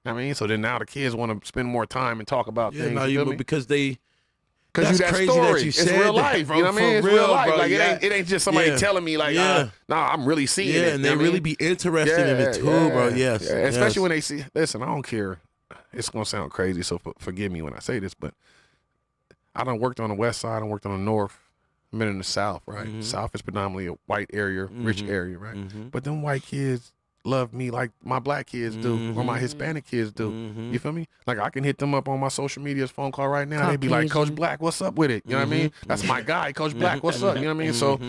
know what I mean? So then now the kids want to spend more time and talk about Yeah, things. no, you feel me? because they. Cause That's you that crazy that story. you It's said real that, life. bro. You know what I mean? For It's real, real life. bro. Like Yeah. it ain't just somebody Yeah. telling me like, Yeah. nah, I'm really seeing Yeah, it. and You they know what I really mean? be interested in it too, bro. Yes. Yeah. Especially yes. when they see. Listen, I don't care. It's gonna sound crazy, so forgive me when I say this, but I done worked on the west side. I worked on the north. I've been in the south, right? South is predominantly a white area, rich area, right? But them white kids love me like my black kids do or my Hispanic kids do. You feel me? Like I can hit them up on my social media's phone call right now. They be like, Coach Black, what's up with it? You know what I mean? That's my guy, Coach Black, what's up? You know what I mean? So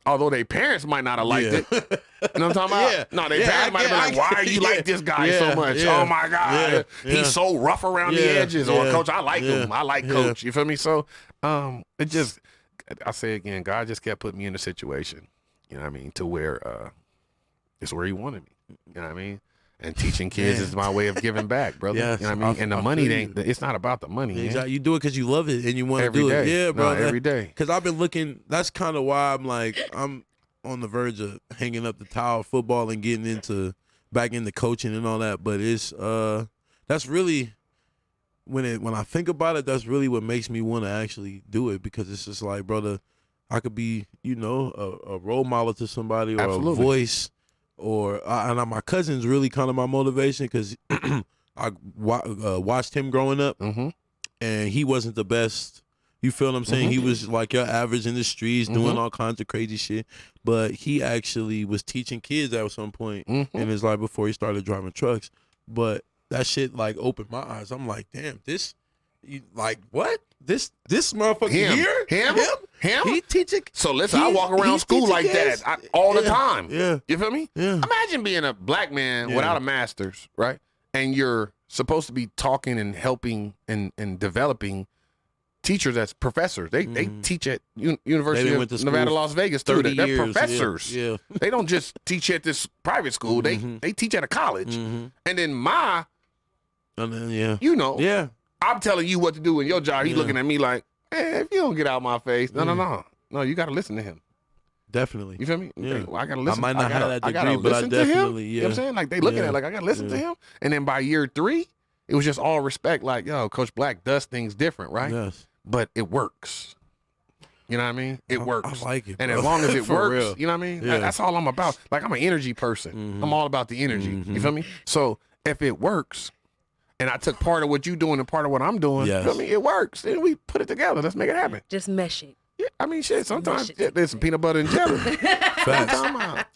although their parents might not have liked it, you know what I'm talking about? Yeah. No, their Yeah, parents might have been like, why are you yeah. like this guy Yeah. so much? Yeah. Oh my God. Yeah. Yeah. He's so rough around the Yeah. edges. Or Yeah. Coach, I like Yeah. him. I like Yeah. Coach. You feel me? So it just I say again, God just kept putting me in a situation, you know what I mean, to where it's where he wanted me. You know what I mean? And teaching kids Man. is my way of giving back, brother. Yes, you know what I mean? And the I money feel ain't. It's not about the money. Man. Exactly. You do it because you love it and you want to Every do day. it. Yeah, No, bro. every day. Because I've been looking. That's kind of why I'm on the verge of hanging up the towel of football and getting back into coaching and all that. But it's that's really when I think about it, that's really what makes me want to actually do it, because it's just like, brother, I could be, a role model to somebody or Absolutely. a voice, or and my cousin's really kind of my motivation, because I watched him growing up, and he wasn't the best. You feel what I'm saying? He was like your average in the streets, doing all kinds of crazy shit. But he actually was teaching kids at some point in his life before he started driving trucks. But that shit like opened my eyes. I'm like, damn, like what? This motherfucker here? Him? He teaching. So listen, I walk around school like kids. that all the time. Yeah. You feel me? Yeah. Imagine being a black man without a master's, right? And you're supposed to be talking and helping and developing teachers as professors. They teach at University of Nevada, Las Vegas too. They're professors. Yeah. They don't just teach at this private school. They teach at a college. And then you know, I'm telling you what to do in your job. He's looking at me like, hey, if you don't get out my face, no, you got to listen to him. Definitely. You feel me? Yeah. Well, I gotta listen. I might not have that degree, but I to him. definitely, You know what I'm saying? Like they looking at it like I gotta listen to him. And then by year 3, it was just all respect. Like, yo, Coach Black does things different, right? Yes. But it works. You know what I mean? It works. I like it, and bro. as long as it For works, real. you know what I mean? Yeah. That's all I'm about. Like I'm an energy person. I'm all about the energy. You feel me? So if it works, and I took part of what you doing and part of what I'm doing, you feel me? It works. Then we put it together. Let's make it happen. Just mesh it. Yeah, I mean, shit. Sometimes there's some peanut butter and jelly. Facts.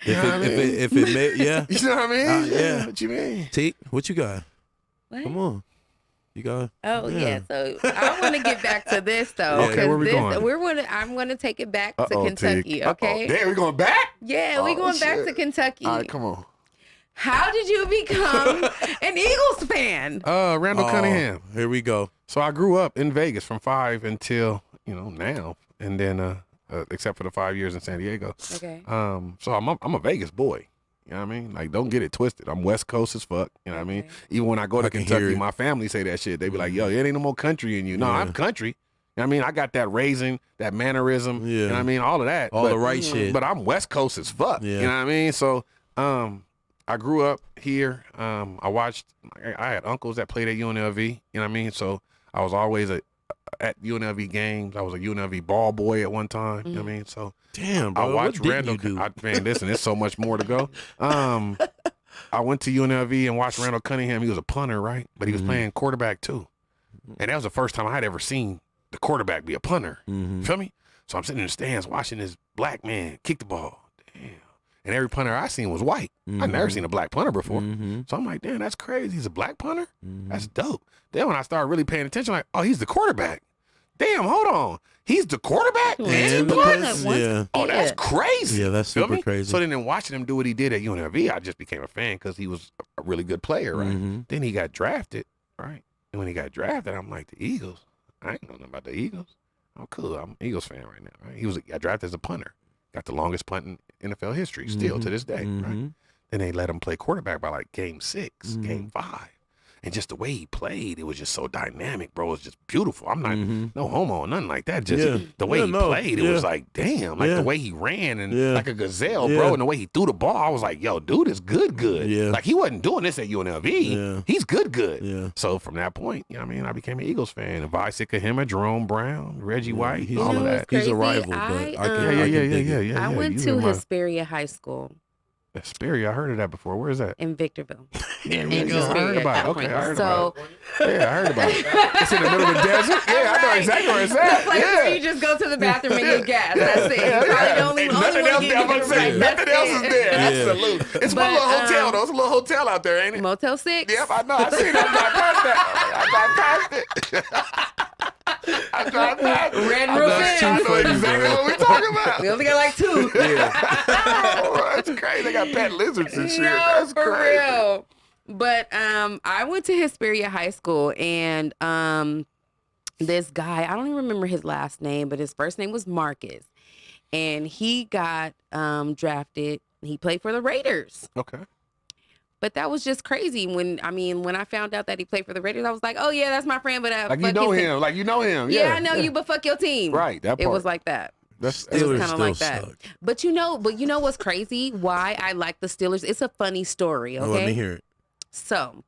If it may, yeah. You know what I mean? Yeah. What you mean? T, what you got? What? Come on. You got. Oh yeah. So I want to get back to this though. Okay, where we going? I'm gonna take it back to Kentucky. T. Okay. Damn, we going back? Yeah, we going back to Kentucky. All right, come on. How did you become an Eagles fan? Randall Cunningham. Here we go. So I grew up in Vegas from 5 until now, and then except for the 5 years in San Diego. Okay. So I'm a Vegas boy. You know what I mean? Like, don't get it twisted. I'm West Coast as fuck. You know what I mean? Even when I go to can hear Kentucky, it. my family say that shit. They be like, yo, it ain't no more country in you. No, I'm country. You know what I mean? I got that raising, that mannerism. You know what I mean? All of that. All the right shit. But I'm West Coast as fuck. Yeah. You know what I mean? So I grew up here. I had uncles that played at UNLV. You know what I mean? So I was always at UNLV games. I was a UNLV ball boy at one time. You know what I mean? So damn, bro. I watched what did Randall. you do? Man, listen, there's so much more to go. I went to UNLV and watched Randall Cunningham. He was a punter, right? But he was playing quarterback too. And that was the first time I had ever seen the quarterback be a punter. Feel me? So I'm sitting in the stands watching this black man kick the ball. Damn. And every punter I seen was white. I'd never seen a black punter before. So I'm like, damn, that's crazy. He's a black punter? That's dope. Then when I started really paying attention, like, oh, he's the quarterback. Damn, hold on. He's the quarterback? And Yeah. Oh, that's crazy. Yeah, that's Feel super me? crazy. So then in watching him do what he did at UNLV, I just became a fan because he was a really good player, right? Then he got drafted, right? And when he got drafted, I'm like, the Eagles? I ain't know nothing about the Eagles. I'm cool. I'm an Eagles fan right now, right? He got drafted as a punter. Got the longest punt in NFL history still to this day, right? Then they let him play quarterback by like game 6, game 5. And just the way he played, it was just so dynamic, bro. It was just beautiful. I'm not no homo or nothing like that. Just the way he played, it was like, damn, like the way he ran and like a gazelle, bro. And the way he threw the ball, I was like, yo, dude is good. Yeah. Like he wasn't doing this at UNLV. Yeah. He's good. Yeah. So from that point, you know what I mean, I became an Eagles fan. And Vi Sikahema, Jerome Brown, Reggie White, He's all of that. He's a crazy? rival, but I can dig it. I went You to in my- Hesperia High School Hesperia, I heard of that before. Where is that? in Victorville. Yeah, In I heard Hesperia, about it. Okay, I heard about so it. Yeah, I heard about it. It's in the middle of the desert. Yeah, I know exactly where it's at. the place Yeah. where you just go to the bathroom and get gas. That's it. You probably Ain't only nothing one else get there. I'm about to gas, say, right? nothing That's else it. is there. Yeah. Absolutely. It's one But, little hotel, though. It's a little hotel out there, ain't it? Motel 6. Yep, I know. I seen it. I drive past that. I drive past it. I drive past it. Red I Roof know- Inn. I know exactly what we talking about. We only got like 2. Oh, that's crazy. They got pet lizards and shit. No, That's for crazy. real. But I went to Hesperia High School, and this guy, I don't even remember his last name, but his first name was Marcus, and he got drafted. He played for the Raiders. Okay. But that was just crazy. When I found out that he played for the Raiders, I was like, oh yeah, that's my friend. But Like you fuck know his him. team. Like you know him. Yeah, I know you, but fuck your team. Right. That part. It was like that. That's It was Steelers kind of like still that. suck. But you know what's crazy? Why I like the Steelers? It's a funny story. Okay. Oh, let me hear it. So,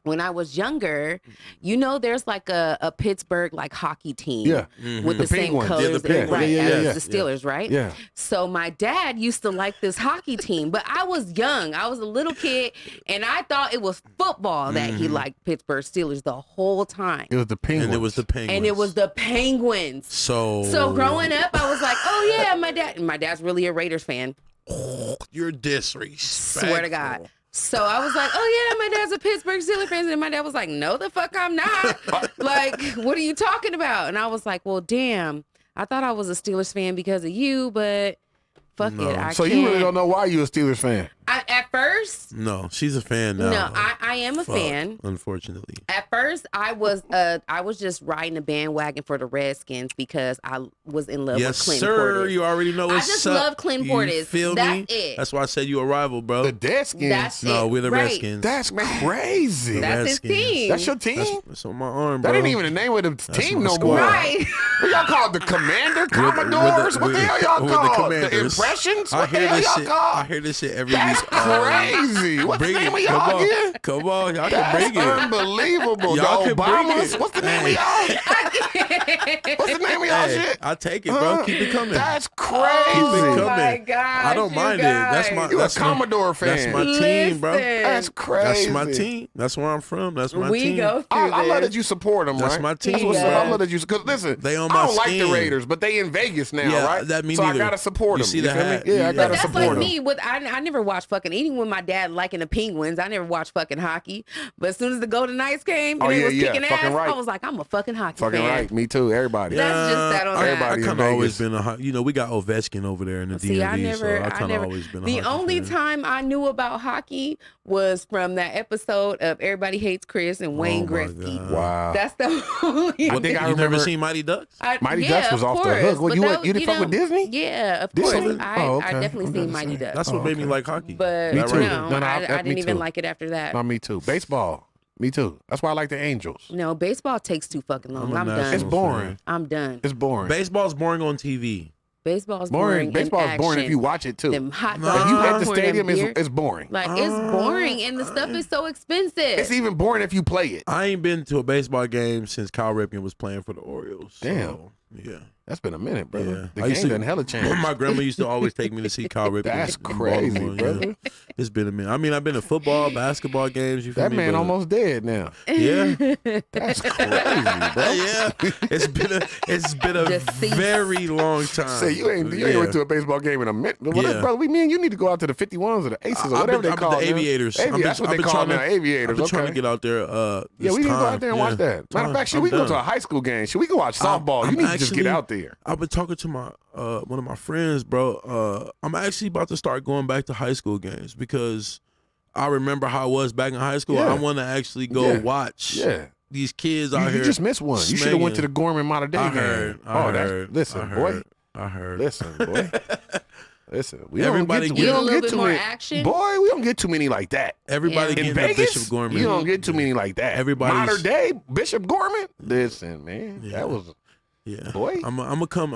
when I was younger, you know, there's like a Pittsburgh like hockey team Yeah. with the same Penguins. colors, the Penguins. right, Yeah, as the Steelers, right? Yeah. So my dad used to like this hockey team, but I was young. I was a little kid, and I thought it was football that he liked Pittsburgh Steelers the whole time. It was the Penguins. And it was the Penguins. And it was the Penguins. So growing up, I was like, oh yeah, my dad's really a Raiders fan. You're disrespectful. Swear to God. So I was like, oh yeah, my dad's a Pittsburgh Steelers fan. And my dad was like, no, the fuck I'm not. Like, what are you talking about? And I was like, well, damn, I thought I was a Steelers fan because of you, but fuck it. I So can't. you really don't know why you a Steelers fan? At first, No, she's a fan now. no, I am a Fuck, fan. Unfortunately. At first, I was just riding a bandwagon for the Redskins because I was in love Yes, with Clint sir. Portis. You already know what's just up. love Clint You Portis. Feel That's me? it. That's why I said you a rival, bro. The Deadskins. That's no, it. we're the Right. Redskins. That's crazy. That's his Redskins. team. That's your team? That's on my arm, bro. That ain't even the name of the team my no squad. more. Right. What y'all call it? The Commander? Commodores? What the hell y'all we're call it? The Commanders. Impressions? I What the hear hell this y'all shit. call I it? hear this shit every That's week. crazy. What's the Bring name of it. y'all Come on. again? Come on. Y'all can That's bring it. unbelievable. Y'all The can bring Obamas? it. What's the name Hey. of y'all? What's the name of y'all Hey, shit? I take it, bro. Keep it coming. That's Keep it crazy. coming. Oh my gosh, I don't you mind it. That's my. guys. You a That's my, Commodore fan. That's my team, bro. Listen. That's crazy. That's my team. That's where I'm from. That's my We team. go through I love this. that you support them, That's right? my team, That's what's bro. up. I love that you, because listen, They on I my don't like the skin. Raiders, but they in Vegas now, Yeah, right? that me so neither. I gotta support You them. see the feel me? hat? Yeah, I Yeah. But gotta that's support like them. me. With I never watched fucking even with my dad liking the Penguins. I never watched fucking hockey. But as soon as the Golden Knights came and Oh, it yeah, was yeah. kicking Fucking ass, right. I was like, I'm a fucking hockey Fucking fan. right. Me too. Everybody. That's just that on I, that. Everybody I in kind of always Vegas. been we got Ovechkin over there in the See, DMV, I never, so I I kind of never. always been a The hockey only fan. time I knew about hockey was from that episode of Everybody Hates Chris and Wayne Oh, my Gretzky. God. Wow. That's the only. I think I You never remember- seen Mighty Ducks? Mighty yeah, Ducks was of off the course, hook. Well, but you that- didn't fuck with Disney? Yeah, of This course. something? I Oh, okay. definitely I'm seen just Mighty saying. Ducks. That's what Oh, made me okay. like hockey. But Me That too. right. no, No, I me didn't even too. like it after that. No, me too. Baseball. Me too. That's why I like the Angels. No, baseball takes too fucking long. I'm a I'm national It's done. boring. I'm done. It's boring. Baseball's boring on TV. Baseball's Boring. boring. Baseball's boring if you watch it too. Them hot Nah. dogs, If you at the popcorn, and stadium, beer. it's boring. Like it's boring, and the stuff is so expensive. It's even boring if you play it. I ain't been to a baseball game since Kyle Ripken was playing for the Orioles. So, Damn. yeah. That's been a minute, brother. Yeah. The I used game to- done hella changed. My grandma used to always take me to see Kyle Ripken. That's in crazy, Baltimore, brother. yeah. It's been a minute. I mean, I've been to football, basketball games. You feel That me? man But- almost dead now. Yeah. That's crazy, bro. Yeah. It's been a Deceased. very long time. Say you ain't Yeah. went to a baseball game in a minute. What Yeah. brother, we mean you need to go out to the 51s or the Aces or I've whatever been- they call the them. Aviators. That's what they call now. Aviators. I've been trying to Okay. get out there. Yeah, this we need to go time. out there and Yeah. watch that. Matter of fact, should I'm we go done. to a high school game? Should we go watch softball? You need to just get out there. I've been talking to my one of my friends, bro. I'm actually about to start going back to high school games because I remember how it was back in high school. Yeah. I want to actually go Yeah. watch Yeah. these kids You, out here. you just missed one. You should have went to the smanging. Gorman Mater Dei I game. heard. Listen, I boy. heard, I heard. Listen, boy. Listen, we Everybody don't get- get, we Need a don't little get bit too more many. action. Boy, we don't get too many like that. Everybody Yeah. In getting a Vegas, Bishop Gorman. you don't get too many like that. Everybody's- Mater Dei, Bishop Gorman. Listen, man, Yeah. that was Yeah, Boy. I'm gonna come.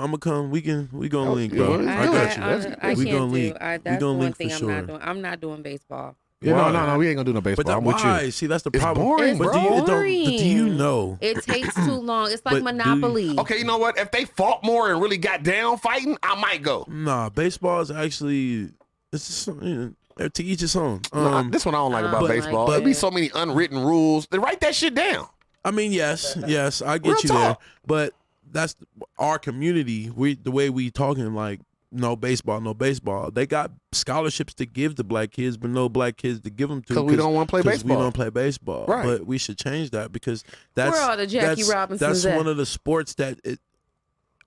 We gonna Oh, link, you bro. wanna- I got you. I We can't gonna do. link. That's We gonna one link thing for I'm sure. not doing. I'm not doing baseball. Yeah, Why? no, we ain't gonna do no baseball. But I'm with why? you. See, that's the It's problem. boring, but bro. do you, don't, Boring. do you know? It takes too long. It's like But do you- Monopoly. Okay, you know what? If they fought more and really got down fighting, I might go. Nah, baseball is actually it's just, to each his own. No, this one I don't like about but- baseball. but- There be so many unwritten rules. They write that shit down. I mean, yes, I get Real you there, talk. but that's our community. The way we talking like no baseball. They got scholarships to give to black kids, but no black kids to give them to 'Cause we don't wanna play 'cause baseball. We don't play baseball, Right. But we should change that because that's Where are the Jackie Robinsons That's at? one of the sports that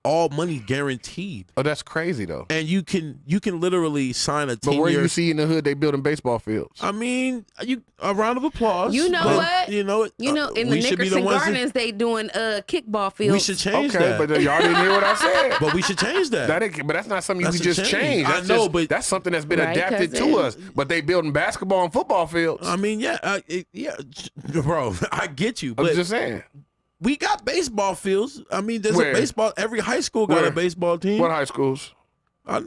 all money guaranteed. Oh, that's crazy though. And you can literally sign a 10-year. But where you see in the hood they building baseball fields. I mean, a round of applause. You know but, what? You know, in the we should be the Nickerson ones Gardens, they doing kickball fields. we should change Okay, that. but y'all didn't hear what I said. But we should change that. But that's not something you That's can a just change. change. I That's know, just- but- that's something that's been Right, adapted 'cause to it- us. But they building basketball and football fields. I mean, yeah, bro. I get you, I'm but just saying. we got baseball fields. I mean, there's Where? a baseball. Every high school got Where? a baseball team. What high schools? I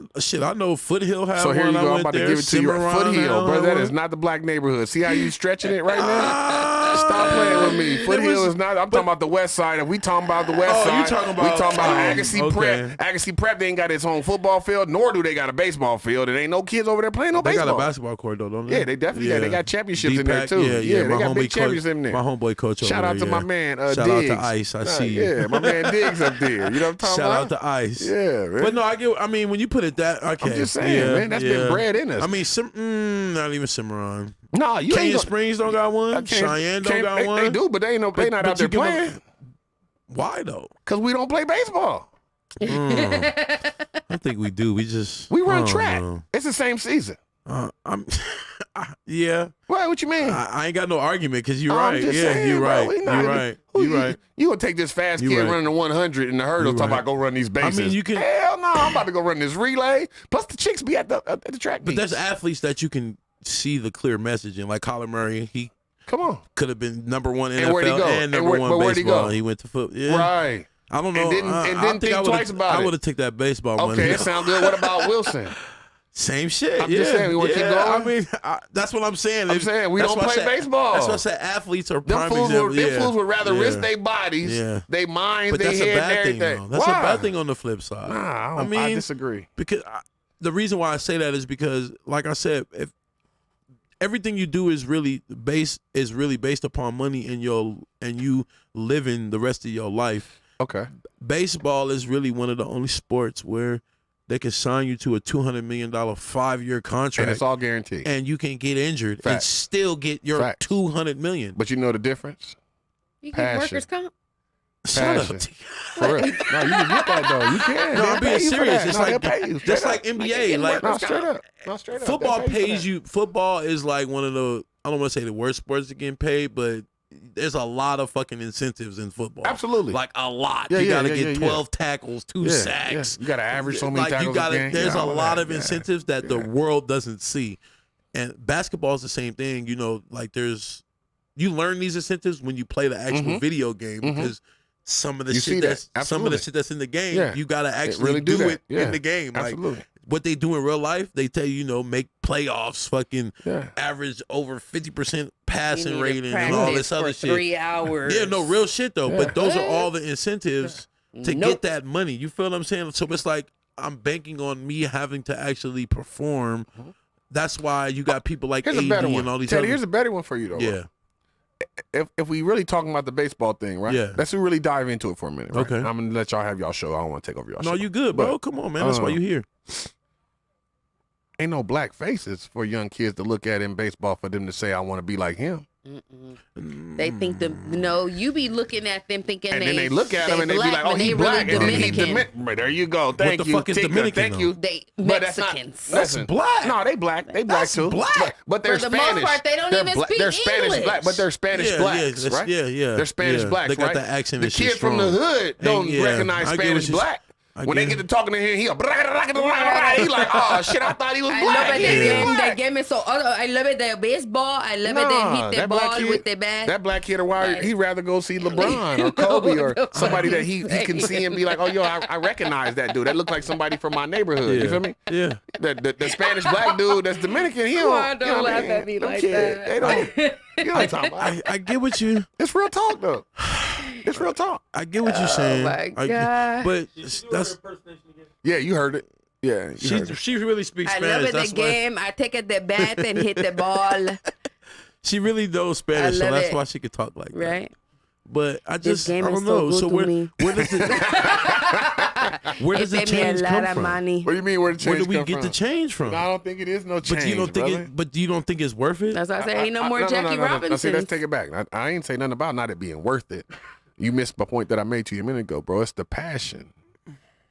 know Foothill had So here one. you I go. I'm went about to there. give it to you. Cimarron Foothill, had bro. That one. is not the black neighborhood. See how you stretching it right now? Stop playing with me. Foothill is not. I'm talking about the West Side. If we talking about the West Side, you talking about? We talking about Agassiz okay. Prep. Agassiz Prep. They ain't got its own football field, nor do they got a baseball field. There ain't no kids over there playing no baseball. They got a basketball court though, don't they? Yeah, they definitely got. They got championships in there D-Pack, too. Yeah, they got big championships in there. My homeboy coach. Shout out to my man Shout Diggs. out to Ice. I see you. Yeah, my man Diggs up there. You know what I'm talking Shout about? out to Ice. Yeah, man. But no, I mean, when you put it that, okay. I'm just saying, man. That's been bred in us. I mean, not even Cimarron. Nah, you Canyon ain't Springs don't got one. Cheyenne don't got one. They do, but they not out there playing. Why though? Because we don't play baseball. I think we do. We run track. It's the same season. Yeah. What you mean? I ain't got no argument because you're right. Just Yeah, saying, you're bro, right. we not You're even- right. who You're right. You gonna take this fast You kid right. running the 100 in the hurdle, You talking right. about go run these bases. I mean, you can. Hell no, I'm about to go run this relay. Plus the chicks be at the track. But meets. there's athletes that you can see the clear messaging. Like Kyler Murray, he Come on. could have been number one And where'd he NFL go? and And number where- one but where'd he baseball. go? He went to football. Yeah. Right. I don't know. And didn't- and I didn't think I would've- twice about I it. would have took that baseball money. Okay, it sounds good. What about Wilson? Same shit. I'm just saying, we wanna keep going? I mean, that's what I'm saying. I'm saying we That's don't why I play said- baseball. That's why I said athletes are Them prime fools, examples. them fools would rather Yeah. risk their bodies, Yeah. their minds, But their that's a head, bad and thing, everything. though. That's Why? a bad thing on the flip side. Nah, I mean, disagree. Because the reason why I say that is because, like I said, if everything you do is really based upon money and you living the rest of your life. Okay. Baseball is really one of the only sports where they can sign you to a $200 million 5-year contract, And it's all guaranteed. and you can get injured and Facts. still get your Facts. $200 million. But you know the difference? You get Passion. workers' comp? Shut Passion. up. For real. No, you can get that though. You can. No, They'll I'm being pay you for serious. that. It's No, like they'll pay you. just Straight like up. NBA. Like No, straight up. No, straight up. football They'll pay you for pays that. you. Football is like one of the, I don't want to say the worst sports to get paid, but there's a lot of fucking incentives in football. Absolutely. Like a lot. Yeah, You yeah, gotta yeah, get yeah, 12 tackles, 2 Yeah, sacks. yeah. You gotta average so many Like tackles you gotta. a game. There's Yeah, a all lot that. of incentives that the world doesn't see, and basketball is the same thing. You know, like you learn these incentives when you play the actual video game because some of the You see shit that. that's some of Absolutely. the shit that's in the game, Yeah. you gotta actually really do that. it Yeah. in the game. Like Absolutely. what they do in real life, they tell you, make playoffs, fucking Yeah. average over 50% You passing need to rating and all practice this other for shit. 3 hours. Yeah, no, real shit though. Yeah. But those are all the incentives to Nope. get that money. You feel what I'm saying? So it's like I'm banking on me having to actually perform. That's why you got people like Here's AD a better one. and all these Teddy, other. here's a better one for you though. Yeah, If we really talking about the baseball thing, right? Yeah. Let's really dive into it for a minute. Right? Okay. I'm gonna let y'all have y'all show. I don't want to take over y'all no, show. you good, bro. But Come on, man. That's why you here. ain't no black faces for young kids to look at in baseball for them to say, I want to be like him. They think you be looking at them thinking And then they look at him and they be like, oh, he he black. really And then he Dominican. Dominican. There you go. Thank the you. fuck is Tika, Dominican, Thank though? you. They But that's not- Mexicans. listen, black. No, they black. They black That's too. black. But they're For the most Spanish. part, they don't They're even speak They're Spanish English. black, but they're Spanish blacks, that's- right? yeah. They're Spanish yeah. blacks, They got right? the accent. The and shit kid from the strong. hood don't yeah, recognize I get Spanish what you- black. I When they get get to talking to him, he like, oh shit, I thought he was I black. love it. He The ain't game, black. the game is so. I love it. The baseball. I love it. They hit the that black ball kid- with the bat. That black kid, why Like- he'd rather go see LeBron or Kobe or No, somebody that he can see and be like, oh, yo, I recognize that dude. That look like somebody from my neighborhood. Yeah. You feel me? Yeah. The Spanish black dude that's Dominican, he Come on, don't, don't what I laugh mean? at me Them like kids, that. They don't. You know what I'm talking about? I get what you. It's real talk though. It's real talk. I get what you're saying. my I- God. But that's Yeah, you heard it. Yeah, you heard it. she really speaks I Spanish. love it. That's The why game. I take it the bat and hit the ball. she really knows Spanish, so love that's it. why she could talk like that. Right. But I This just game I is don't so know. good So to me. where does it where does It the paid me a change lot come of from? money. What do you mean? Where the change Where do we come get from? the change from? I don't think it is no change, But you don't think brother. it? But you don't think it's worth it? That's why I say ain't no more No, Jackie no. Robinson. See, let's take it back. I ain't say nothing about not it being worth it. You missed the point that I made to you a minute ago, bro. It's the passion.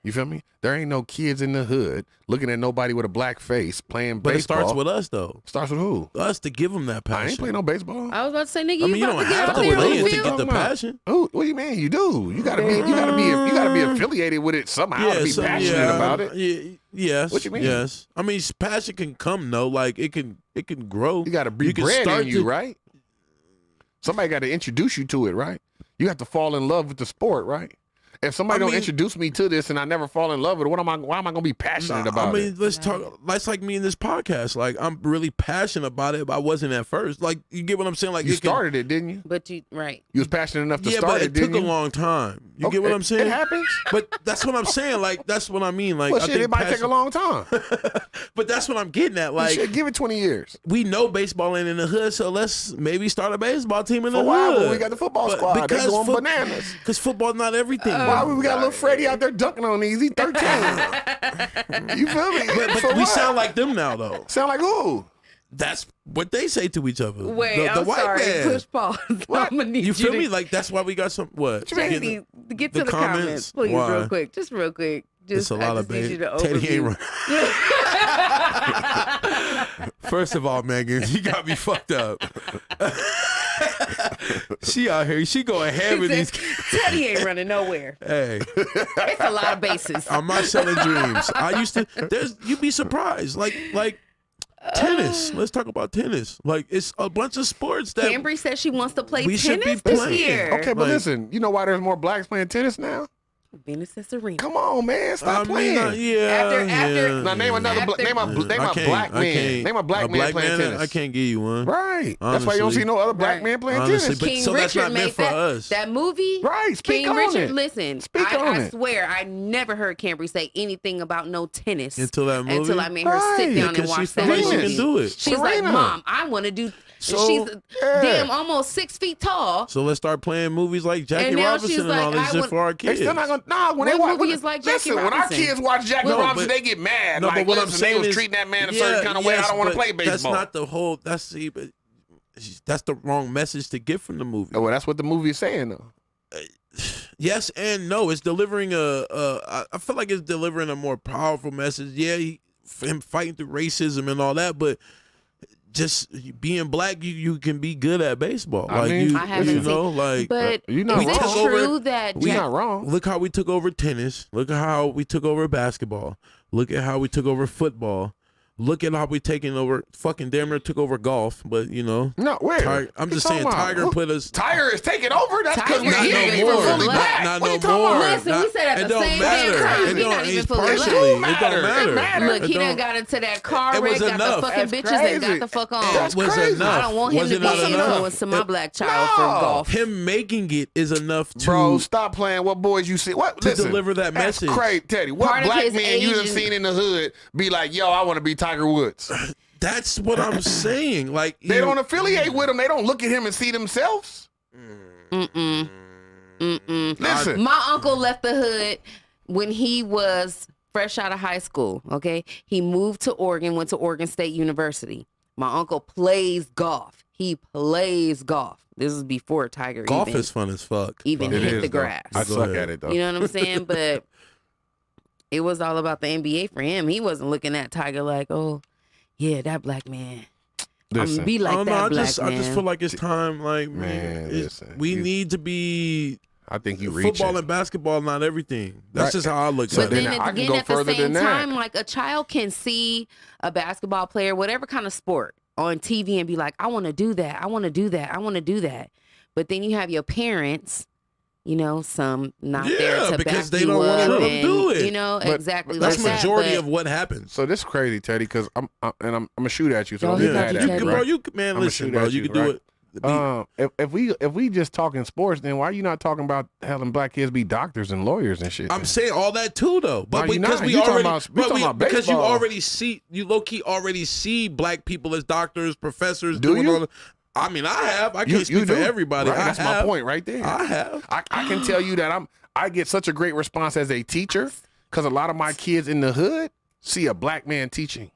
You feel me? There ain't no kids in the hood looking at nobody with a black face playing But baseball. it starts with us though. Starts with who? Us to give them that I ain't passion. playing no baseball. I was about to say, nigga, I mean, you about don't to get have out to there play on it the to get field. the passion. Who? What do you mean? You do. You gotta be affiliated with it somehow to be so- passionate about it. Yes. What you mean? Yes. I mean, passion can come though. Like it can grow. You gotta be can bred start in you, to- right? Somebody got to introduce you to it, right? You have to fall in love with the sport, right? If somebody don't introduce me to this and I never fall in love with it, why am I gonna be passionate about it? I mean, let's talk. That's like me in this podcast. Like, I'm really passionate about it, but I wasn't at first. Like, you get what I'm saying? Like, you started it, didn't you? But you right. You was passionate enough to yeah, start but it, didn't took you? a long time. You get what I'm saying? It happens. But that's what I'm saying. Like, that's what I mean. Like, Well, I shit, think it might take a long time. But that's what I'm getting at. Like, Shit, give it 20 years. we know baseball ain't in the hood, so let's maybe start a baseball team in the For a while, hood. when we got the football squad, they going bananas. Because football's not everything. Why we got little Freddie out there dunking on these? He's 13. You feel me? But we sound like them now, though. Sound like who? That's what they say to each other. Wait, the I'm white sorry. man. Push pause. What? I'm gonna need You feel to, me? Like, that's why we got some, what? Jackie, get to the the comments, comments? please, Why? real quick. Just real quick. It's a lot of need you bait. to Teddy ain't overview. run. First of all, Megan, you got me fucked up. She out here. She going ham with these. Teddy ain't running nowhere. Hey, It's a lot of bases. I'm not selling dreams. I used to. You'd be surprised. Like tennis. Let's talk about tennis. Like, it's a bunch of sports that Cambry says she wants to play we should tennis be this playing. year. Okay, but Like- listen, you know why there's more blacks playing tennis now? Venus and Serena. Come on, man, stop I mean, playing. yeah. After- yeah. Now name another After- name a I can't- black I man. can't- Name a black man playing tennis. I can't give you one. Right. That's why you don't Honestly. see no other black Right. man playing Honestly, tennis. but King so that's Richard not meant made for us. that movie. Right, speak King on Richard, it. listen. Speak on I it. swear, I never heard Cambry say anything about no tennis Until that movie? Until I made her sit Right. down and Because she watch feel that like she movie. can do it. She's like, Serena. Mom, I want to do. So- she's Yeah. damn almost 6 feet tall. So let's start playing movies like Jackie And now Robinson she's and all like, this I shit want- for our They kids. still not gonna. Nah, when What they watch, movie is like Jackie listen, when our Robinson? kids watch Jackie No, Robinson, but- they get mad. No, like, but what I'm listen, saying they was is, treating that man a certain kind of way. I yes, don't want to but play baseball. That's not the whole. That's the wrong message to get from the movie. Well, that's what the movie is saying, though. Yes and no. It's delivering I feel like it's delivering a more powerful message. Yeah, him fighting through racism and all that, but just being black, you can be good at baseball. I Like mean, I haven't you know, like But you're not is it wrong. true that We Jack- not wrong. look how we took over tennis. Look at how we took over basketball. Look at how we took over football. Look at how we taking over. Fucking damn near took over golf, but you know. No, where? Tiger, I'm What just you saying, talking Tiger about? put us. Tiger is taking over. That's because Tiger he not ain't no even more. fully Not- black. Not What no you talking more. about? Listen, we said at It the don't same matter. damn time. It He don't- not even it's fully partially. black. It don't matter. matter. It matter. Look, he It done don't- got into that car It wreck, was got enough. the fucking That's bitches and got crazy. the fuck on. That's was crazy. enough. I don't want him Was to it be not enough? influencing my black child for No. golf. Him making it is enough to Bro, stop playing. What boys you see? What to listen, deliver that that's message. Crazy, Teddy. What Part of black his man you done Asian- seen in the hood be like, yo, I want to be Tiger Woods? That's what I'm saying. Like They don't affiliate with him. They don't look at him and see themselves. Mm-mm. Mm-mm. Listen, My uncle left the hood when he was fresh out of high school, okay? He moved to Oregon, went to Oregon State University. My uncle plays golf. He plays golf. This is before Tiger Golf even, is fun as fuck. even It hit is, the though. grass. I Go suck ahead. at it though. You know what I'm saying? But it was all about the NBA for him. He wasn't looking at Tiger like, oh, yeah, that black man. I'm Listen, gonna be like I don't know, that I black just man. I just feel like it's time. Like Man, it's- listen, we you- need to be I think you reach football it. and basketball, not everything. That's Right. just how I look So at But it. then I can again, go at the further same than that. time, like a child can see a basketball player, whatever kind of sport, on TV and be like, I want to do that. I want to do that. I want to do that. But then you have your parents, you know, some not there Yeah, to because back they you don't wanna up let 'em and, do it. You know, But exactly That's like majority that. of what happens. So this is crazy, Teddy, because I'm gonna shoot at you. So Yo, don't he get got mad you at me, Teddy. Bro, right? you man, I'ma listen, shoot bro. at You you, can do right? it. If we just talking sports, then why are you not talking about having black kids be doctors and lawyers and shit? I'm saying all that too, though. But No, you because not. we You talking already, about- we talking about because you baseball. already see, you low key already see black people as doctors, professors. Do doing you? all the, I mean, I have. I you can't speak for do. everybody. Right, I that's have. my point right there. I have. I can tell you that I get such a great response as a teacher because a lot of my kids in the hood see a black man teaching.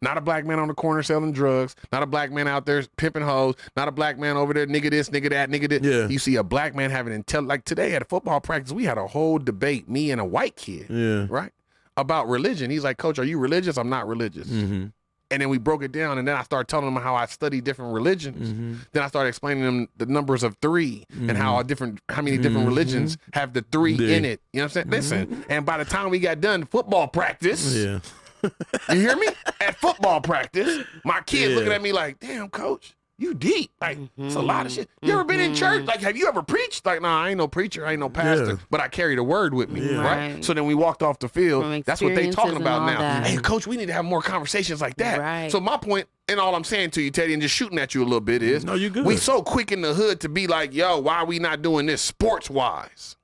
Not a black man on the corner selling drugs. Not a black man out there pimping hoes. Not a black man over there, nigga this, nigga that, nigga this. Yeah. You see a black man having like today at a football practice, we had a whole debate, me and a white kid, Yeah. right? About religion. He's like, Coach, are you religious? I'm not religious. Mm-hmm. And then we broke it down, and then I started telling him how I study different religions. Mm-hmm. Then I started explaining them the numbers of 3 and how many different religions have the 3 Yeah. in it. You know what I'm saying? Listen, and by the time we got done football practice, Yeah. you hear me? At football practice, my kid Yeah. looking at me like, damn, Coach, You deep. Like, it's a lot of shit. You ever been in church? Like, have you ever preached? Like, nah, I ain't no preacher. I ain't no pastor. Yeah. But I carry the word with me, Yeah. right? So then we walked off the field. From That's what they talking experiences and about all now. that. Hey, coach, we need to have more conversations like that. Right. So my point, and all I'm saying to you, Teddy, and just shooting at you a little bit is, No, you good. we so quick in the hood to be like, yo, why are we not doing this sports-wise?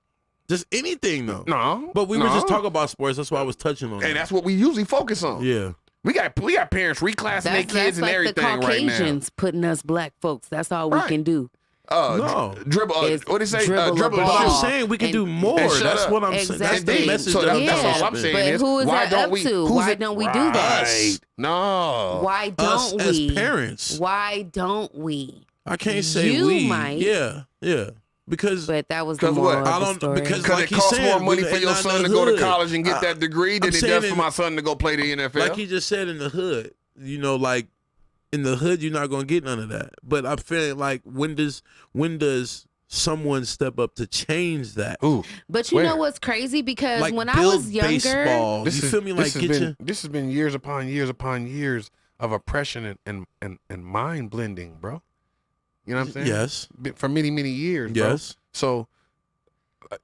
Just anything though. No. But we were no. just talking about sports. That's why I was touching on And that. that's what we usually focus on. Yeah. We got parents reclassing their kids and like everything the right now. Caucasians putting us black folks. That's all we Right. can do. No. Dribble. Is What do you say? dribble Dribble a But and I'm ball. shoot. saying we can And- do more. and shut That's up. what I'm saying. That's Exactly. the message. So that that's I'm all I'm dropping. saying But is, who is why that don't up we? to? who's Why it- don't we do that? Right. No. Why Us don't as we? parents. Why don't we? I can't say You we. might. Yeah. Because But that was the 'Cause moral what? of I the don't- story. because Because like it he's costs saying, more money we- for and your not son in to the go to hood. college and get that degree than I'm it saying does for in- my son to go play the NFL. like he just said in the hood, like in the hood, you're not gonna get none of that. But I'm feeling like when does someone step up to change that? Ooh. But you Where? know what's crazy? Because Like when I build was younger, baseball. You feel me? Like get you. This has been years upon years upon years of oppression and mind blending, bro. You know what I'm saying? Yes. For many, many years, bro. Yes. So,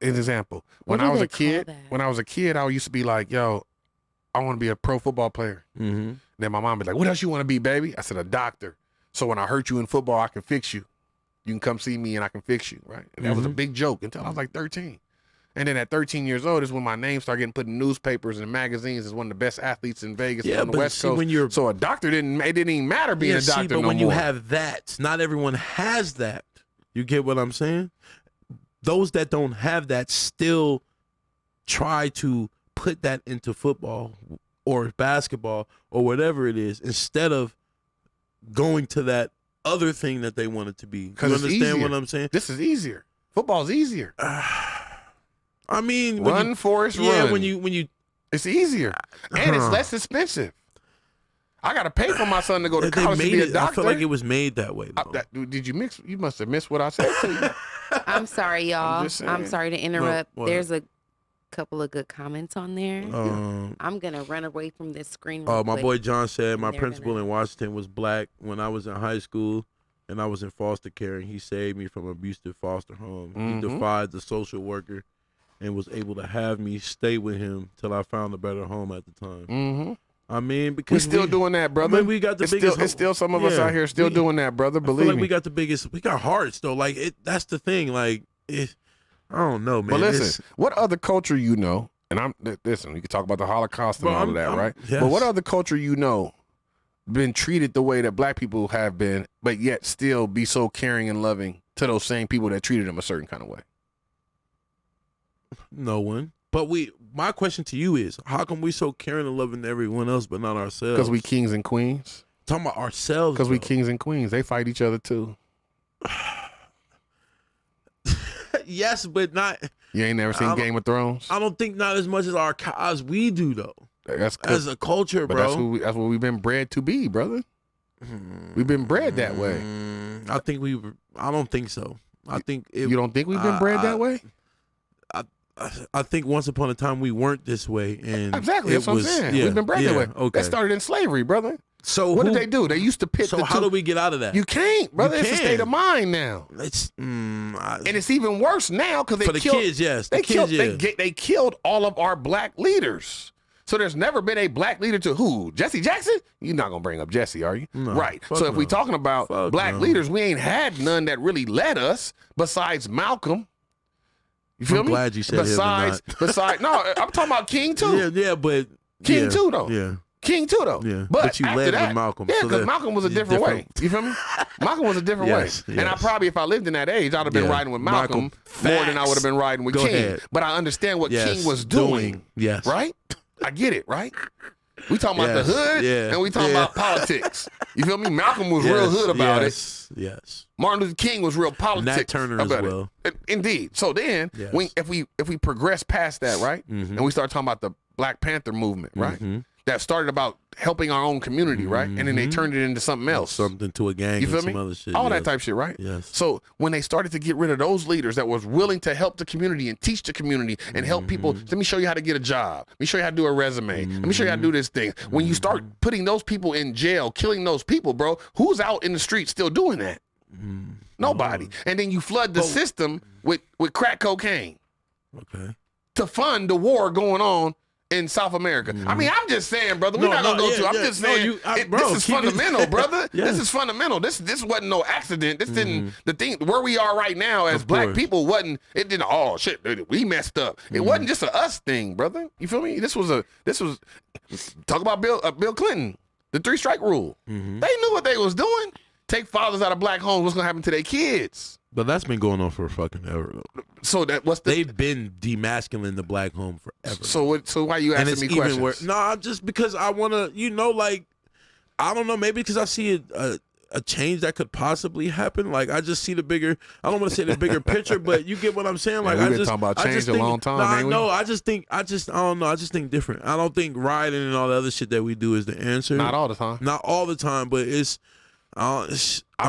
an example. What When I do was they a kid, call that? I used to be like, yo, I want to be a pro football player. Mm-hmm. Then my mom be like, what else you want to be, baby? I said, a doctor. So when I hurt you in football, I can fix you. You can come see me and I can fix you, right? And that was a big joke until I was like 13. And then at 13 years old is when my name started getting put in newspapers and magazines as one of the best athletes in Vegas Yeah, on the but West see, Coast. when you're- So a doctor it didn't even matter being a doctor but no when more. you have that, not everyone has that. You get what I'm saying? Those that don't have that still try to put that into football or basketball or whatever it is instead of going to that other thing that they want it to be. You 'Cause it's understand what easier. I'm saying? This is easier. Football's easier. I mean, when Run, you, Forrest, yeah, run. when you It's easier. And it's less expensive. I got to pay for my son to go to they college to made be a it. doctor. I feel like it was made that way. Though. Did you mix? You must have missed what I said to you. I'm sorry, y'all. just saying. I'm sorry to interrupt. what? There's a couple of good comments on there. Um, I'm gonna run away from this screen. Oh, real my quick. boy John said my They're principal gonna- in Washington was black when I was in high school and I was in foster care, and he saved me from abusive foster home. Mhm. He defied the social worker and was able to have me stay with him till I found a better home at the time. Mm-hmm. I mean, We because still doing that, brother. I mean, we got the it's biggest. Still, it's still some of us yeah, out here still we- doing that, brother. I feel Believe like me. we got the biggest. We got hearts though. Like it. That's the thing. Like it. I don't know, man. But It's- listen, what other culture you know? And listen. We can talk about the Holocaust and Bro, all of I'm- that, I'm- right? yes. But what other culture you know been treated the way that black people have been, but yet still be so caring and loving to those same people that treated them a certain kind of way? no one. But my question to you is, how come we so caring and loving to everyone else, but not ourselves? Because we kings and queens. talking about ourselves. Because we though. kings and queens. They fight each other too. Yes, but not. You ain't never seen I'm- Game of Thrones? I don't think not as much as as we do though. That's As a culture, but bro. that's what we've been bred to be, brother. We've been bred that way. I think I don't think so. I think it, You don't think we've been bred that way? I think once upon a time we weren't this way, and Exactly. it That's what was, I'm saying. Yeah, We've been bred yeah, that way. Okay. That started in slavery, brother. So What who- did they do? They used to pit So the how two. do we get out of that? You can't, brother. It's a state can. of mind now. It's And it's even worse now because they for the killed, kids, yes. The They kids, killed, yeah. they killed all of our black leaders. So there's never been a black leader to who? Jesse Jackson? You're not gonna bring up Jesse, are you? No, Right. fuck So if we no. talking about Fuck black no. leaders, we ain't had none that really led us besides Malcolm. You feel I'm me? glad you said him and Besides, no, I'm talking about King too. yeah, but King yeah, too, though. Yeah, King too, though. Yeah. But, But you after led with that, Malcolm, Yeah, so because that- Malcolm was a it's different way. different. You feel me? Malcolm was a different Yes, way. And I yes. probably, if I lived in that age, I'd have been Yeah. riding with Malcolm, Malcolm. more than I would have been riding with Go King. ahead. But I understand what yes. King was doing. Yes, Right? I get it, right? We talking about Yes, the hood, yeah, and we talking yeah. about politics. You feel me? Malcolm was real hood about it. Yes. Martin Luther King was real politics. Nat Turner as about well. it. Indeed. So then, Yes. if we progress past that, right, Mhm. and we start talking about the Black Panther movement, right? Mhm. that started about helping our own community, right? And then they turned it into something else. Something to a gang. You feel and me? some other shit. All that yes. type shit, right? Yes. So when they started to get rid of those leaders that was willing to help the community and teach the community and help people, let me show you how to get a job. Let me show you how to do a resume. Let me show you how to do this thing. When you start putting those people in jail, killing those people, bro, who's out in the street still doing that? Nobody. And then you flood the system with crack cocaine Okay. to fund the war going on in South America. I mean, I'm just saying, brother. We're not gonna go to. I'm just saying. This is fundamental, brother. This is fundamental. This wasn't no accident. This didn't. The thing where we are right now as black people wasn't. It didn't. Oh shit, we messed up. It wasn't just a us thing, brother. You feel me? This was talk about Bill Clinton, the 3-strike rule. They knew what they was doing. Take fathers out of black homes. What's gonna happen to their kids? But that's been going on for fucking ever though. So They've been demasculining the black home forever. So why you asking me questions? Worse. No, just because I wanna, like, I don't know, maybe because I see a change that could possibly happen. Like I just see the bigger. I don't want to say the bigger picture, but you get what I'm saying. Like we've I been just talking about change a long time. I know. I don't know. I just think different. I don't think rioting and all the other shit that we do is the answer. Not all the time. Not all the time, but it's. I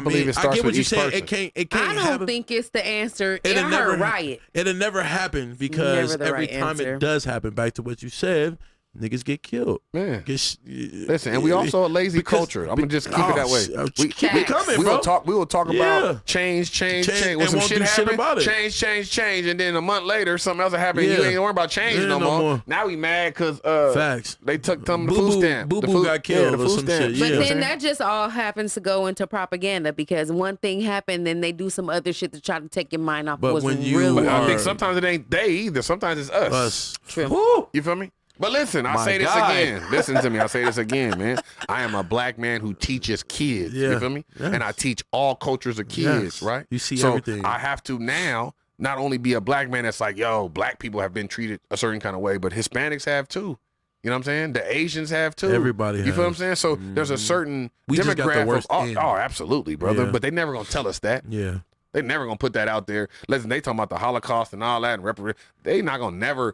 believe it starts I get what with you're each saying. person. It can't I don't happen. think it's the answer. It'll I never heard riot. It'll never happen because Never the every right time answer. it does happen, back to what you said, niggas get killed. Man. Listen, and we also a lazy culture. I'm gonna just keep it that way. We coming, we bro. will talk Yeah. about change. When and some won't shit do shit happen, about it. change, and then a month later something else will happen. Yeah. You ain't worried about change Yeah, no no more. more. Now we mad because Facts. they took some of the Boo-boo- food stamp. Boo-boo got killed the or food some stamp. shit. But Yeah. then that just all happens to go into propaganda because one thing happened, then they do some other shit to try to take your mind off But what's when you really. But I think are- sometimes it ain't they either. Sometimes it's us. Us. True. Woo! You feel me? But listen, I My say this guy. again. Listen to me. I say this again, man. I am a black man who teaches kids. Yeah. You feel me? Yes. And I teach all cultures of kids, Yes. right? You see so everything. I have to now not only be a black man that's like, yo, black people have been treated a certain kind of way, but Hispanics have too. You know what I'm saying? The Asians have too. Everybody You feel what I'm has. saying? So there's a certain We just got the demographic. worst Oh, end. absolutely, brother. Yeah. But they never gonna tell us that. Yeah. They never gonna put that out there. Listen, they talking about the Holocaust and all that, and they not gonna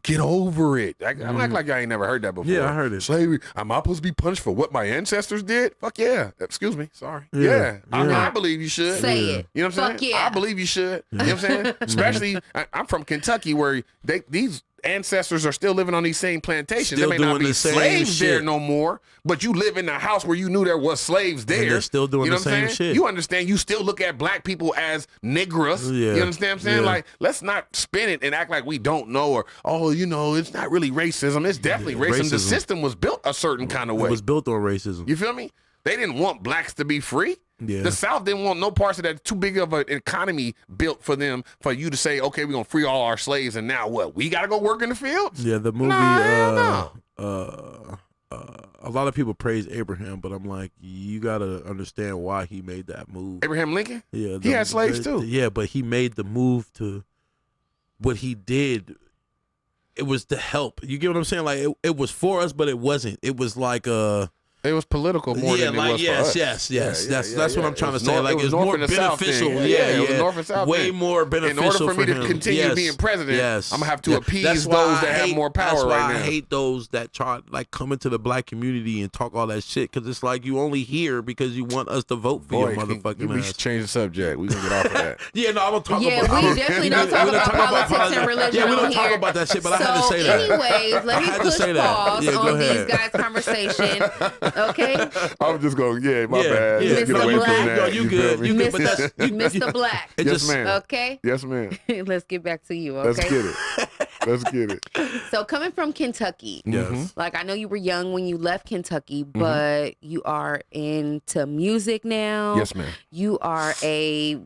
get over it. I'm act like y'all ain't never heard that before. Yeah, I heard it. Slavery. Am I supposed to be punished for what my ancestors did? Fuck yeah. Excuse me. Sorry. Yeah. I mean, Yeah. I believe you should. Say it. You know what I'm Fuck saying? yeah. I believe you should. You know what I'm saying? Especially, I'm from Kentucky where these ancestors are still living on these same plantations. Still There may not doing be the same slaves there shit. no more, but you live in a house where you knew there was slaves there. they're still doing you know the what I'm same saying? shit. You understand? You still look at black people as niggers. Yeah. You understand what I'm saying? Yeah. Like, let's not spin it and act like we don't know or, it's not really racism. It's definitely racism. The Racism. system was built a certain kind of way. It was built on racism. You feel me? They didn't want blacks to be free. Yeah. The South didn't want no parts of that. Too big of an economy built for them, for you to say, okay, we're going to free all our slaves, and now what? We got to go work in the fields? Yeah, the movie. Nah, A lot of people praise Abraham, but I'm like, you gotta understand why he made that move. Abraham Lincoln? Yeah, He had slaves too. Yeah, but he made the move to what he did. It was to help. You get what I'm saying? Like it was for us, but it wasn't. It was like It was political more than it was for us. yes. Yeah, That's what I'm trying to say. Like it was it's north more and the south beneficial. thing. Yeah, it was north and south. Way thing. more In beneficial. order for me to him. continue Yes. being president, yes. I'm gonna have to Yeah. appease That's those why that I have hate- more power that's why right now. I hate those that try like come into the black community and talk all that shit because it's like you only here because you want us to vote for your motherfucking we ass. should change the subject. We can get off of that. Yeah, no, I don't talk Yeah, about. we definitely don't talk about politics and religion Yeah, we don't on talk here. about that shit, but I So had to say that. anyways, let I me had to push say that. pause Yeah, go on these ahead. guys' conversation. Okay? I'm just going, my bad. Yeah, Let's get Mr. away Black. from No, that. you feel good. me? You good, but that's Mr. Black. It Yes, just, ma'am. Okay? Yes, ma'am. Let's get back to you, Let's okay? get it. Let's get it. So coming from Kentucky, Yes. like I know you were young when you left Kentucky, but you are into music now. Yes, ma'am. You are a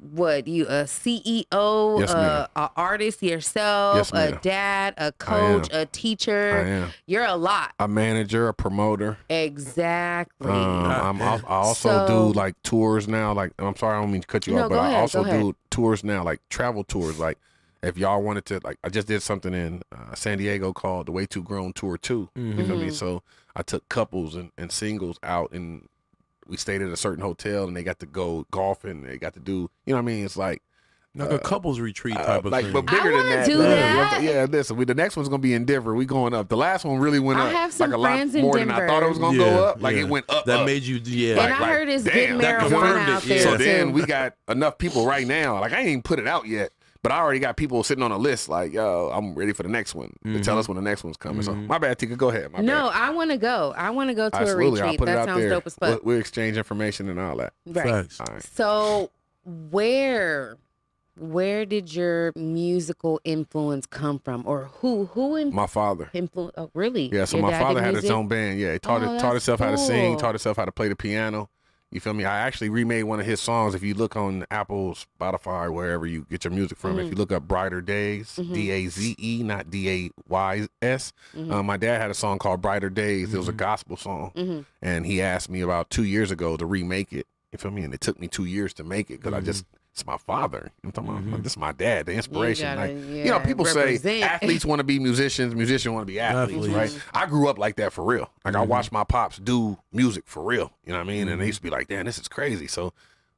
CEO, Yes, ma'am. a artist yourself, Yes, ma'am. a dad, a coach, a teacher. I am. You're a lot. A manager, a promoter. Exactly. I also So- do like tours now. Like, I'm sorry, I don't mean to cut you No, off, but go I ahead, also go ahead. do tours now, like travel tours. Like, if y'all wanted to, like, I just did something in San Diego called the Way Too Grown Tour 2. You feel me? So I took couples and singles out, and we stayed at a certain hotel, and they got to go golfing. They got to do, you know what I mean? It's like Like a couples retreat type of like, thing. but bigger I than wanna that. do though. that. Yeah, listen, the next one's gonna be in Denver. We going up. The last one really went I up. have some like a lot friends in more than I thought it was gonna go up. Like it went up. That up. made you, And I heard it's good damn, that marijuana confirmed out it, there yeah. So too. then we got enough people right now. Like I ain't even put it out yet, but I already got people sitting on a list. Like, yo, I'm ready for the next one. To tell us when the next one's coming. So my bad, Tika. Go ahead. My No, bad. I want to go. I want to go to Absolutely. a I'll retreat. put it That out sounds there. dope as fuck. We'll exchange information and all that. Right. Facts. All right. So, where did your musical influence come from, or who My father. influence? Oh, really? Yeah, so Your my dad father did had his music? own band. Yeah, he Oh, taught that's himself how to sing, cool. taught himself how to play the piano. You feel me? I actually remade one of his songs. If you look on Apple, Spotify, wherever you get your music from, if you look up Brighter Days, Daze, not Days. My dad had a song called Brighter Days. It was a gospel song. And he asked me about 2 years ago to remake it. You feel me? And it took me 2 years to make it because it's my father. I'm talking about, this is my dad, the inspiration. gotta, You know, people say represent. athletes want to be musicians want to be athletes, right? I grew up like that for real. Like I watched my pops do music for real. You know what I mean? And they used to be like, damn, this is crazy. So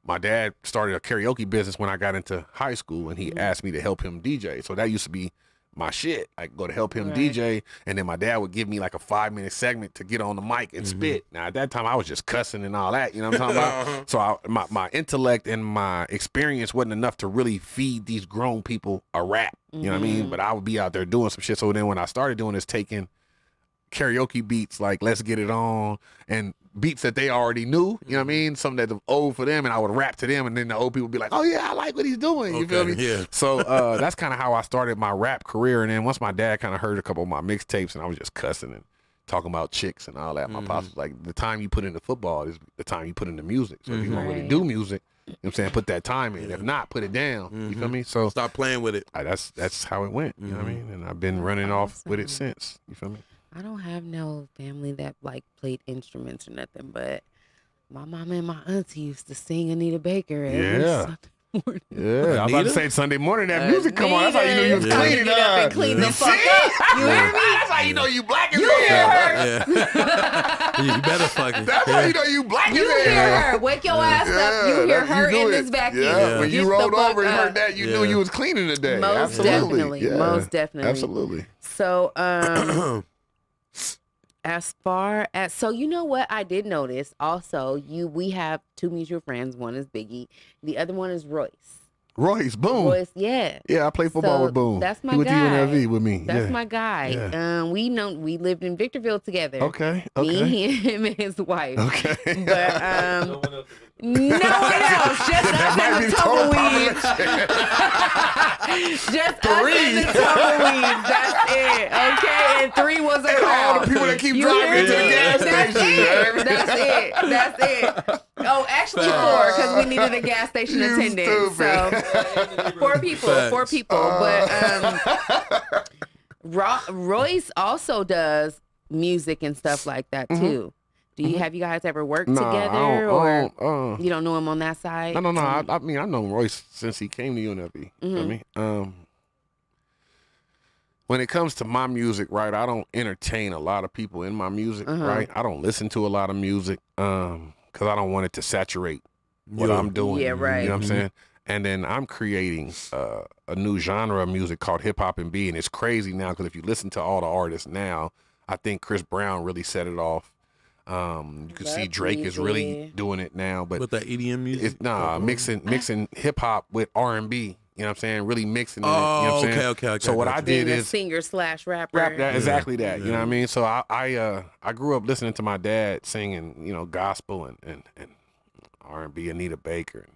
my dad started a karaoke business when I got into high school, and he asked me to help him DJ. So that used to be my shit. I go to help him DJ, and then my dad would give me like a 5-minute segment to get on the mic and spit. Now at that time I was just cussing and all that, you know what I'm talking about? So my intellect and my experience wasn't enough to really feed these grown people a rap, you know what I mean? But I would be out there doing some shit. So then when I started doing this, taking karaoke beats like Let's Get It On and beats that they already knew, you know what I mean? Something that's old for them, and I would rap to them, and then the old people would be like, oh yeah, I like what he's doing. You feel me? Yeah. So that's kind of how I started my rap career. And then once my dad kind of heard a couple of my mixtapes, and I was just cussing and talking about chicks and all that, my pops was like, the time you put into football is the time you put into music. So if you want to really do music, you know what I'm saying, put that time in. If not, put it down. You feel me? So Stop playing with it. that's how it went. You know what I mean? And I've been running off with it since. You feel me? I don't have no family that like played instruments or nothing, but my mama and my auntie used to sing Anita Baker every Yeah. Sunday morning. Yeah, I was about to say Sunday morning that music come on. That's how you know you was Anita, cleaning get up and up. clean the You fuck see? up. You hear me? That's how you know you black as You hell. hear her? Yeah. You better fucking. That's how you know you black as You hell. hear her. Wake your ass up. You hear her knew in it. this vacuum. Yeah, when Get you the rolled fuck over and up. heard that, you knew you was cleaning today. Most Absolutely. definitely. Yeah. Most definitely. Absolutely. So, as far as, so you know what I did notice also, we have two mutual friends. One is Biggie. The other one is Royce. Royce, boom. Royce, yeah. Yeah, I played football So, with Boom. that's my he went guy. to UNLV with me. That's yeah. my guy. Yeah. We lived in Victorville together. Okay. Me, Okay. him, and his wife. Okay. But no one else, just us Might and be the the total tumbleweed. Just us and the tumbleweed. That's it. Okay, and 3 was a And crowd. all the people that keep You driving hear to the me? gas That's station. it. That's it. That's it. Oh, actually 4, because we needed a gas station You attendant. stupid. So 4 people. Facts. 4 people. But Royce also does music and stuff like that too. Do you have you guys ever worked Nah, together, I or don't, you don't know him on that side? No. I mean, I've known Royce since he came to UNLV. You feel me? When it comes to my music, right, I don't entertain a lot of people in my music, right? I don't listen to a lot of music because I don't want it to saturate what I'm doing. Yeah, right. You know what I'm saying? And then I'm creating a new genre of music called hip hop and B, and it's crazy now because if you listen to all the artists now, I think Chris Brown really set it off. You can see That's Drake is really easy. doing it now, but With that EDM music. it's mixing hip hop with R&B. You know what I'm saying? Really mixing it. You know Oh, what I'm saying? okay. So what I Being did a is singer / rapper. rap that exactly that. You know Yeah. what I mean? So I grew up listening to my dad singing, you know, gospel and R&B, Anita Baker,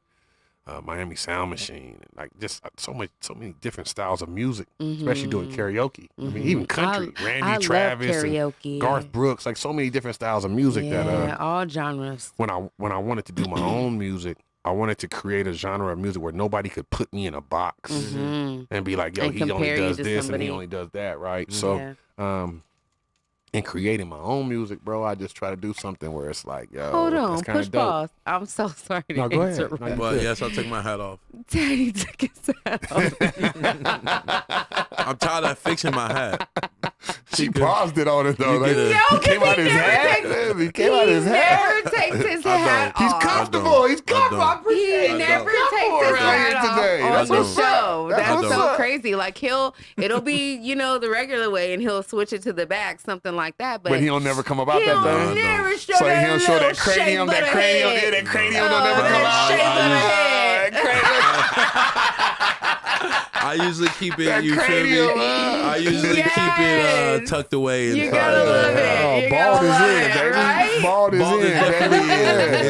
and Miami Sound Machine, and like just so many different styles of music, especially doing karaoke. I mean, even country, Randy I Travis, love and karaoke. Garth Brooks, like so many different styles of music Yeah, that all genres. when I wanted to do my own music, I wanted to create a genre of music where nobody could put me in a box and be like, yo, And he only compare you does to this and somebody. he only does that, right? Yeah. So, in creating my own music, bro, I just try to do something where it's like, yo, Hold on, that's kinda push dope. pause. I'm so sorry to No, go ahead. interrupt. No, you But yes, I'll take my hat off. Daddy took his hat off. I'm tired of fixing my hat. She paused it on it though. Like, get a- he came out his hat. He came out his hat. Never takes his hat He's off. comfortable. He's comfortable. I don't. appreciate He it. never He's takes comfortable his around hat here off today. on That's the what's up. show. That's That's what's so up. crazy. Like it'll be, the regular way, and he'll switch it to the back, something like that. But he don't never come about he'll that thing. never show So that he don't show little that cranium. shape That of the cranium. head. Yeah, that cranium don't never Oh, come that out. shape of the head. I usually keep it. That You feel cranium, me? I usually keep it Yes. tucked away. You inside. gotta love it. You Bald gotta is love in, it, baby. right? Bald is Bald in, is definitely baby. in.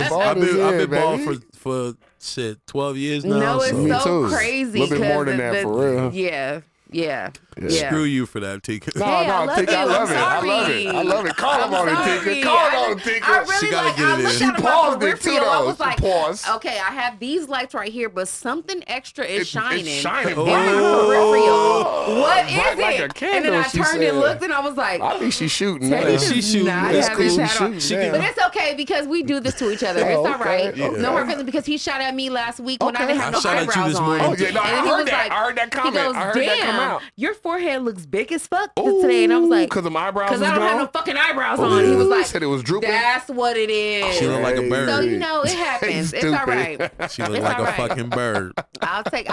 Yeah, bald I've is been in, bald baby. for shit 12 years now. No, it's so. Me so too. crazy. A little bit more 'cause than that, for real. Yeah. Screw you for that, Tika. No, Hey, no, I love Tika, I you. love it. I'm I love it. I love it. Call him on it, Tika. Call him on it, Tika. I really She gotta like. get I it in. looked She at him paused like it too, peripheral. I though. was like, Pause. okay, I have these lights right here, but something extra is shining. It's shining in bright. my peripheral. What is Bright it? like a And then candle, I she turned said. and looked, and I was like, I think she's shooting. Teddy now. does She shooting. not It's have cool. his She hat on. shooting. But it's okay because we do this to each other. It's Oh, all right. okay. No hard feelings because he shot at me last week when I didn't have I no shot at you eyebrows this on. morning. Oh, yeah, no, I And he heard was that. like- I heard that comment. He goes, I heard that come damn, out. your forehead looks big as fuck today. And I was like, because my eyebrows because was I don't have gone. no fucking eyebrows on. He was like, said it was drooping. that's what it is. She look like a bird. So it happens. It's all Stupid. right. She look It's like all a right. fucking bird. I'll take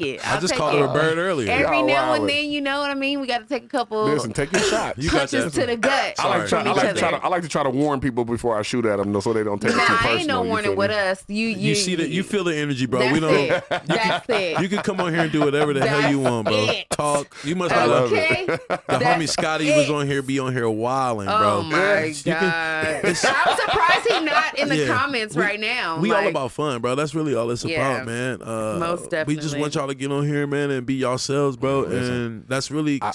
it. I just take called it. her a bird earlier. Every Y'all now and wildin'. then, you know what I mean? We got to take a couple Listen, take your shot. You got punches that. to the gut I like, from each other. I like to try to warn people before I shoot at them, though, so they don't take it too Nah, personal. ain't no you warning feel with me? us. You see that? You feel the energy, bro. That's We don't. it. That's it. You can come on here and do whatever the hell you want, bro. That's it. Talk. You must I have love Okay. the That's homie Scotty was it. on here, be on here wilding, bro. Oh my You can- god! I'm surprised he's not in the Yeah. comments right now. We all Like, about fun, bro. That's really all it's Yeah. about, man. Most We just definitely. want y'all to get on here, man, and be yourselves, bro. And that's really I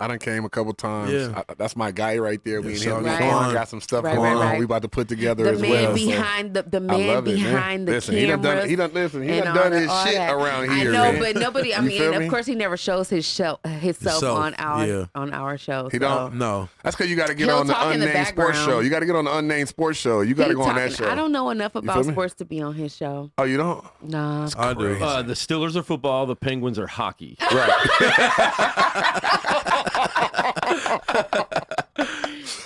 done came a couple times. Yeah. that's my guy right there. Me and so him, Right. Quan got some stuff Right, going right, on. right. We about to put together the as man well. so behind the I man love it, man. behind the Listen, cameras. he done and done all his all shit that. around here. I know, man. but nobody. I You mean, feel of me? course, he never shows himself Himself, on our yeah. show. He so. don't. no. That's because you got to get He'll on the talk in the unnamed sports background. show. You got to get on the unnamed sports show. You got to He go on that talking- show. I don't know enough about feel me? sports to be on his show. Oh, you don't? Nah. I do. The Steelers are football. The Penguins are hockey. Right.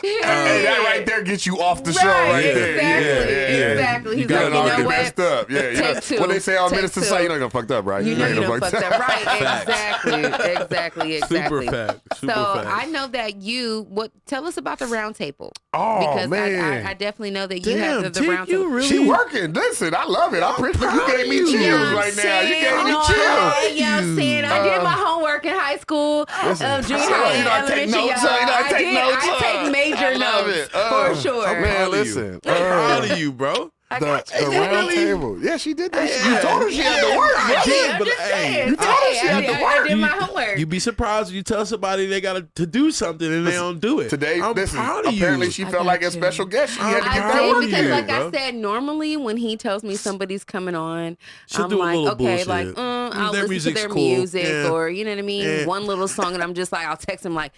Hey, that right there gets you off the show right there. Exactly. You He's got like, it you all know get what? messed up. Yeah, you know, Take two. when they say all Take ministers two. say, you know you're fucked up, right? You know ain't you no done fucked up. Right. Facts. Exactly. Super fact. Super So fact. I know that tell us about the round table. Oh, Because man. I definitely know that you Damn, have the Tick, round you table. really? She working. Listen, I love it. I appreciate you gave me chills You know what right I'm now. You saying? gave me No, chills. You know what I'm saying? I did my homework in high school, junior high, you know, I take elementary. notes, you know, I take notes, I take major I love notes it. for sure. I'm Man, proud of you. listen. I'm proud of you, bro. The round table. Yeah, she did that. Yeah. You told her she had to work. I bro. did, I'm but just hey, saying. you told her she had to I work. did my homework. You'd be surprised when you tell somebody they got to do something and they don't do it. Today, I'm listen, proud of apparently you. she I felt got like a you. special guest. She had to I'm get I that proud did work of because, you, in. like bro. I said, normally when he tells me somebody's coming on, She'll I'm do a like, little okay, bullshit. like I'll Their listen to music's their cool. music, Yeah. or you know what I mean, Yeah. one little song, and I'm just like, I'll text him like,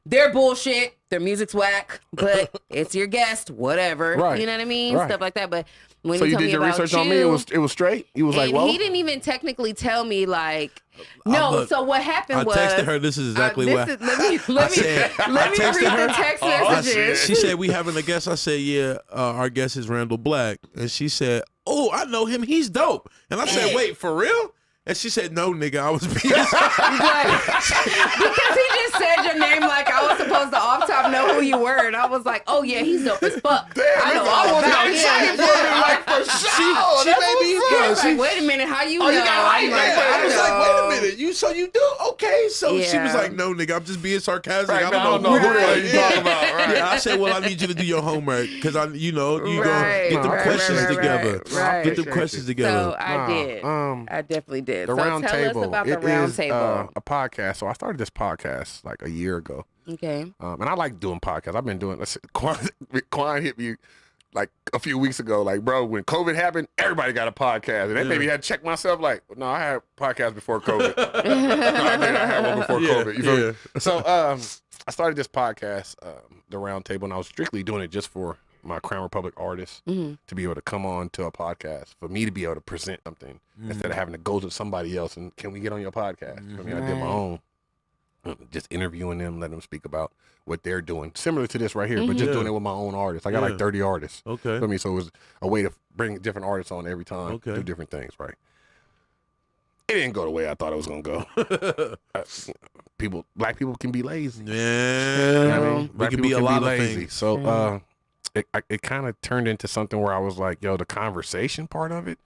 they're bullshit, their music's whack, but it's your guest, whatever, Right. you know what I mean, Right. stuff like that. But when So he you told did me your about research you, on me. It was straight. You was like, and well, he didn't even technically tell me like. No, look, so what happened I was texted her. This is exactly this what is- let me I said. I let me texted read her. the text I messages. said- She said we having a guest. I said, yeah, our guest is Randall Black, and she said, oh, I know him. He's dope. And I said, wait, for real? And she said, no, nigga, I was being Because he just said your name like I was supposed to off top know who you were, and I was like, oh yeah, he's dope as fuck. damn, I know nigga, all almost about got excited him. for me, like, for sure. she That's made me- what's up. I was she- like, wait a minute, how you know? Oh, you got hype. I'm like, I was like, wait know. a minute. So you do? Okay. So she was Yeah. like, no, nigga, I'm just being sarcastic. Right, I man, don't know who the hell that you is. talking about. Right. Yeah, I said, well, I need you to do your homework because you gonna Right, get the right, questions right, together. right. Get the Appreciate questions So together. I did. I definitely did. The So round tell table. us about the It round is, table. a podcast. So I started this podcast like a year ago. Okay. And I like doing podcasts. I've been doing. Quan hit me like a few weeks ago. Like, bro, when COVID happened, everybody got a podcast, and that made me had to check myself. Like, no, I had a podcast before COVID. No, I had one before COVID. You feel me? So, I started this podcast, The Round Table, and I was strictly doing it just for my Crown Republic artists to be able to come on to a podcast, for me to be able to present something instead of having to go to somebody else and can we get on your podcast? I mean, I did my own. just interviewing them, letting them speak about what they're doing, similar to this right here, but just doing it with my own artists. I got like 30 artists. Okay. I mean, so it was a way to bring different artists on every time, do different things, right? It didn't go the way I thought it was gonna go. Black people can be lazy. Yeah, You know what I mean? we Black can people be a can lot be of lazy. things. So it kind of turned into something where I was like, yo, the conversation part of it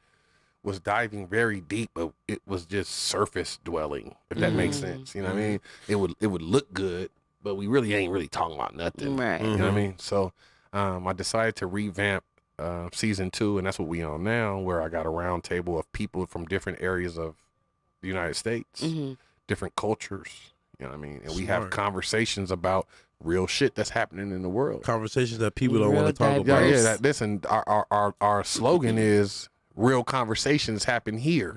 was diving very deep, but it was just surface dwelling, if that makes sense. You know what I mean? It would look good, but we really ain't really talking about nothing. Right. You know what I mean? So I decided to revamp season 2, and that's what we on now, where I got a round table of people from different areas of the United States, different cultures. You know what I mean? And we have conversations about real shit that's happening in the world. Conversations that people don't want to Real talk Yeah, about. yeah. Listen, our slogan is real conversations happen here.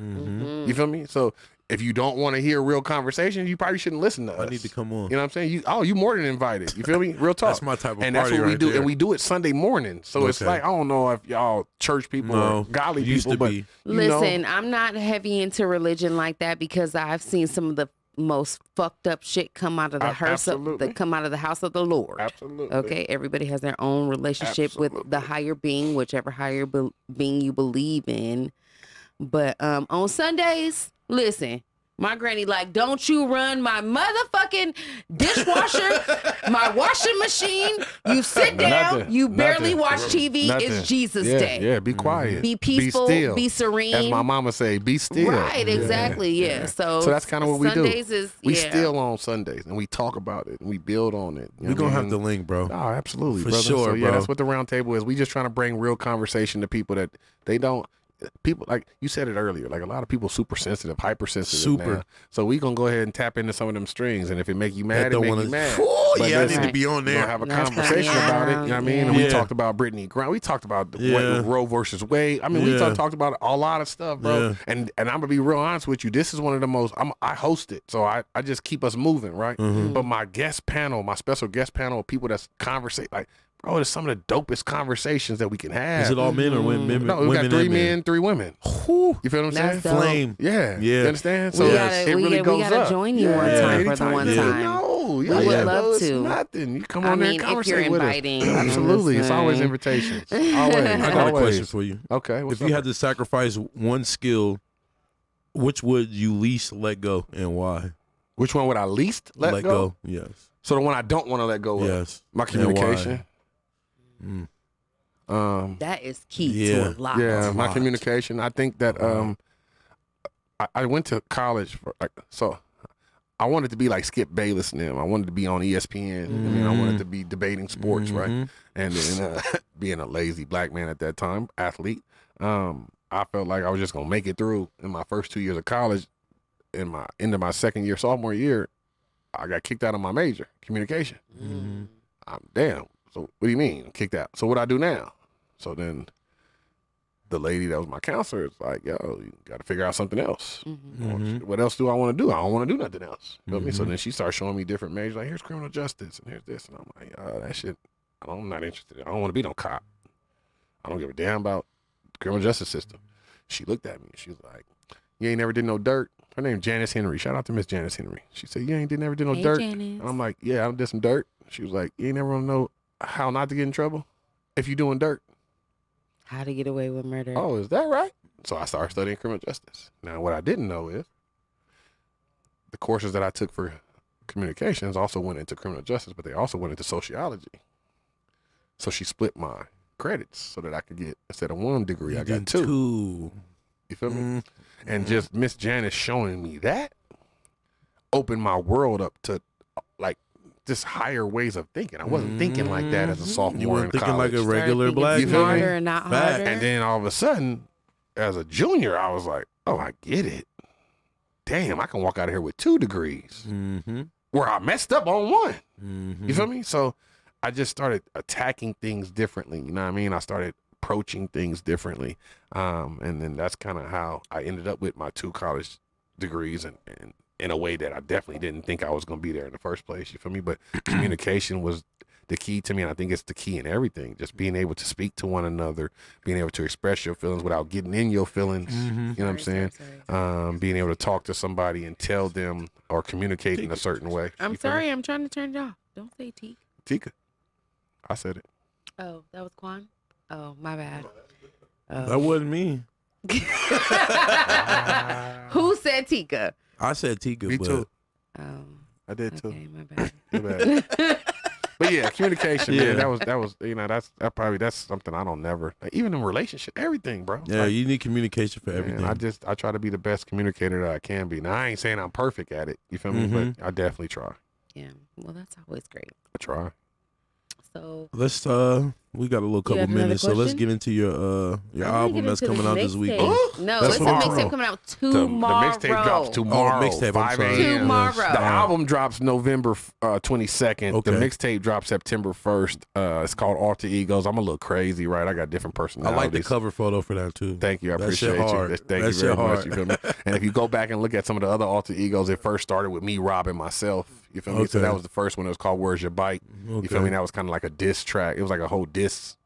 You feel me? So if you don't want to hear real conversations, you probably shouldn't listen to us. I need to come on. You know what I'm saying? You more than invited. You feel me? Real talk. That's my type of and that's party what we right do. there. And we do it Sunday morning. So it's Okay. like, I don't know if y'all church people or godly used people, to but be. you know, Listen, I'm not heavy into religion like that because I've seen some of the most fucked up shit come out of the house Absolutely. come out of the house of the Lord. Absolutely. Okay, everybody has their own relationship with the higher being, whichever higher being you believe in. But on Sundays, listen, my granny like, don't you run my motherfucking dishwasher, my washing machine. You sit down, Nothing. you barely Nothing. watch TV. Nothing. It's Jesus yeah, Day. Yeah, be quiet. Be peaceful, still. be serene. As my mama say, be still. Right, exactly. Yeah. So that's kind of what we do. Sundays is We yeah. still on Sundays and we talk about it and we build on it. You know We're what going I to have mean? to link, bro. Oh, absolutely, For brother. sure, so, yeah, bro. that's what the round table is. We just trying to bring real conversation to people that they don't. People, like you said it earlier, like a lot of people super sensitive, hypersensitive Super. now. So we gonna go ahead and tap into some of them strings, and if it make you mad, it don't make wanna- you mad. Ooh, But yeah, I listen, need to be on we're there. gonna have a That's conversation funny. about it. You know what I mean? Yeah. And we Yeah. talked about Brittany Grant. We talked about Yeah. Roe versus Wade. I mean, we Yeah. talked about a lot of stuff, bro. Yeah. And I'm gonna be real honest with you. This is one of the most. I host it, so I just keep us moving, right? Mm-hmm. But my guest panel, my special guest panel of people that's conversate, like, bro, it's some of the dopest conversations that we can have. Is it all men or women? No, we women got 3 and men, 3 women. You feel what I'm saying? That's dope. Flame. Yeah. Yeah. You understand? We So gotta, it we, really gotta- goes we gotta up. join you one Yeah. time for the Anytime one you time. know. We Yeah, would yeah. love It's to. nothing. You come I on there mean, and if you're conversate with us. inviting, Absolutely. It's always listen. invitations. Always. I got a Always. question for you. Okay. What's If you had to sacrifice one skill, which would you least let go and why? Which one would I least let go? Yes. So the one I don't want to let go of. Yes. My And why? communication. That is key Yeah. to a lot. Yeah, my lot. communication. I think that I went to college for so I wanted to be like Skip Bayless and them. I wanted to be on ESPN. I mean, I wanted to be debating sports, right? And then being a lazy black man at that time, athlete, I felt like I was just gonna make it through in my first 2 years of college. In my into my second year, sophomore year, I got kicked out of my major, communication. I'm damn. So what do you mean kicked out? So what I do now? So then the lady that was my counselor is like, yo, you got to figure out something else. What else do I want to do? I don't want to do nothing else. You feel me? So then she starts showing me different majors. Like, here's criminal justice and here's this. And I'm like, that shit, I'm not interested. I don't want to be no cop. I don't give a damn about the criminal justice system. She looked at me and she was like, you ain't never did no dirt. Her name Janice Henry. Shout out to Miss Janice Henry. She said, you ain't never did no Hey, dirt. Janice. And I'm like, yeah, I did some dirt. She was like, you ain't never want to know how not to get in trouble if you doing dirt. How to get away with murder. Oh, is that right? So I started studying criminal justice. Now, what I didn't know is the courses that I took for communications also went into criminal justice, but they also went into sociology. So she split my credits so that I could get, instead of 1 degree, I got 2. You feel me? And just Miss Janice showing me that opened my world up to like just higher ways of thinking. I wasn't thinking like that as a sophomore You weren't in thinking college. like a regular black You feel me? Smarter and not Fact. harder. And then all of a sudden, as a junior, I was like, oh, I get it. Damn, I can walk out of here with 2 degrees where I messed up on 1. You feel me? So I just started attacking things differently. You know what I mean? I started approaching things differently. And then that's kind of how I ended up with my 2 college degrees and in a way that I definitely didn't think I was going to be there in the first place. You feel me? But communication was the key to me, and I think it's the key in everything. Just being able to speak to one another, being able to express your feelings without getting in your feelings. You know what I'm saying? Being able to talk to somebody and tell them or communicate in a certain way. I'm sorry, I'm trying to turn it off. Don't say Tika. Tika. I said it. Oh, that was Quan? Oh, my bad. That wasn't me. Who said Tika? I said Tika, Me but too. Oh, I did too. okay, my bad. Too bad. But yeah, communication, Yeah. man. That was that's something I don't never, like, even in relationship, everything, bro. yeah, Like, you need communication for everything. man, I try to be the best communicator that I can be. Now I ain't saying I'm perfect at it. You feel me? But I definitely try. Yeah, well, that's always great. I try. So, Let's we got a little couple have another minutes, so let's question? get into your I wanna album get that's into coming out this mixtape. weekend. No, That's it's a tomorrow. mixtape coming out The tomorrow. mixtape drops tomorrow. mixtape, I'm 5 sorry. a.m. Tomorrow. The album drops November 22nd. Okay. The mixtape drops September 1st. It's called Alter Egos. I'm a little crazy, right? I got different I personalities. like the cover photo for that too. Thank you. I That shit appreciate you. hard. Thank That you shit very much. hard. You feel me? And if you go back and look at some of the other Alter Egos, it first started with me robbing myself. You feel me? So Okay. that was the first one. It was called Where's Your Bite? You feel Okay. me? That was kind of like a diss track. It was like a whole diss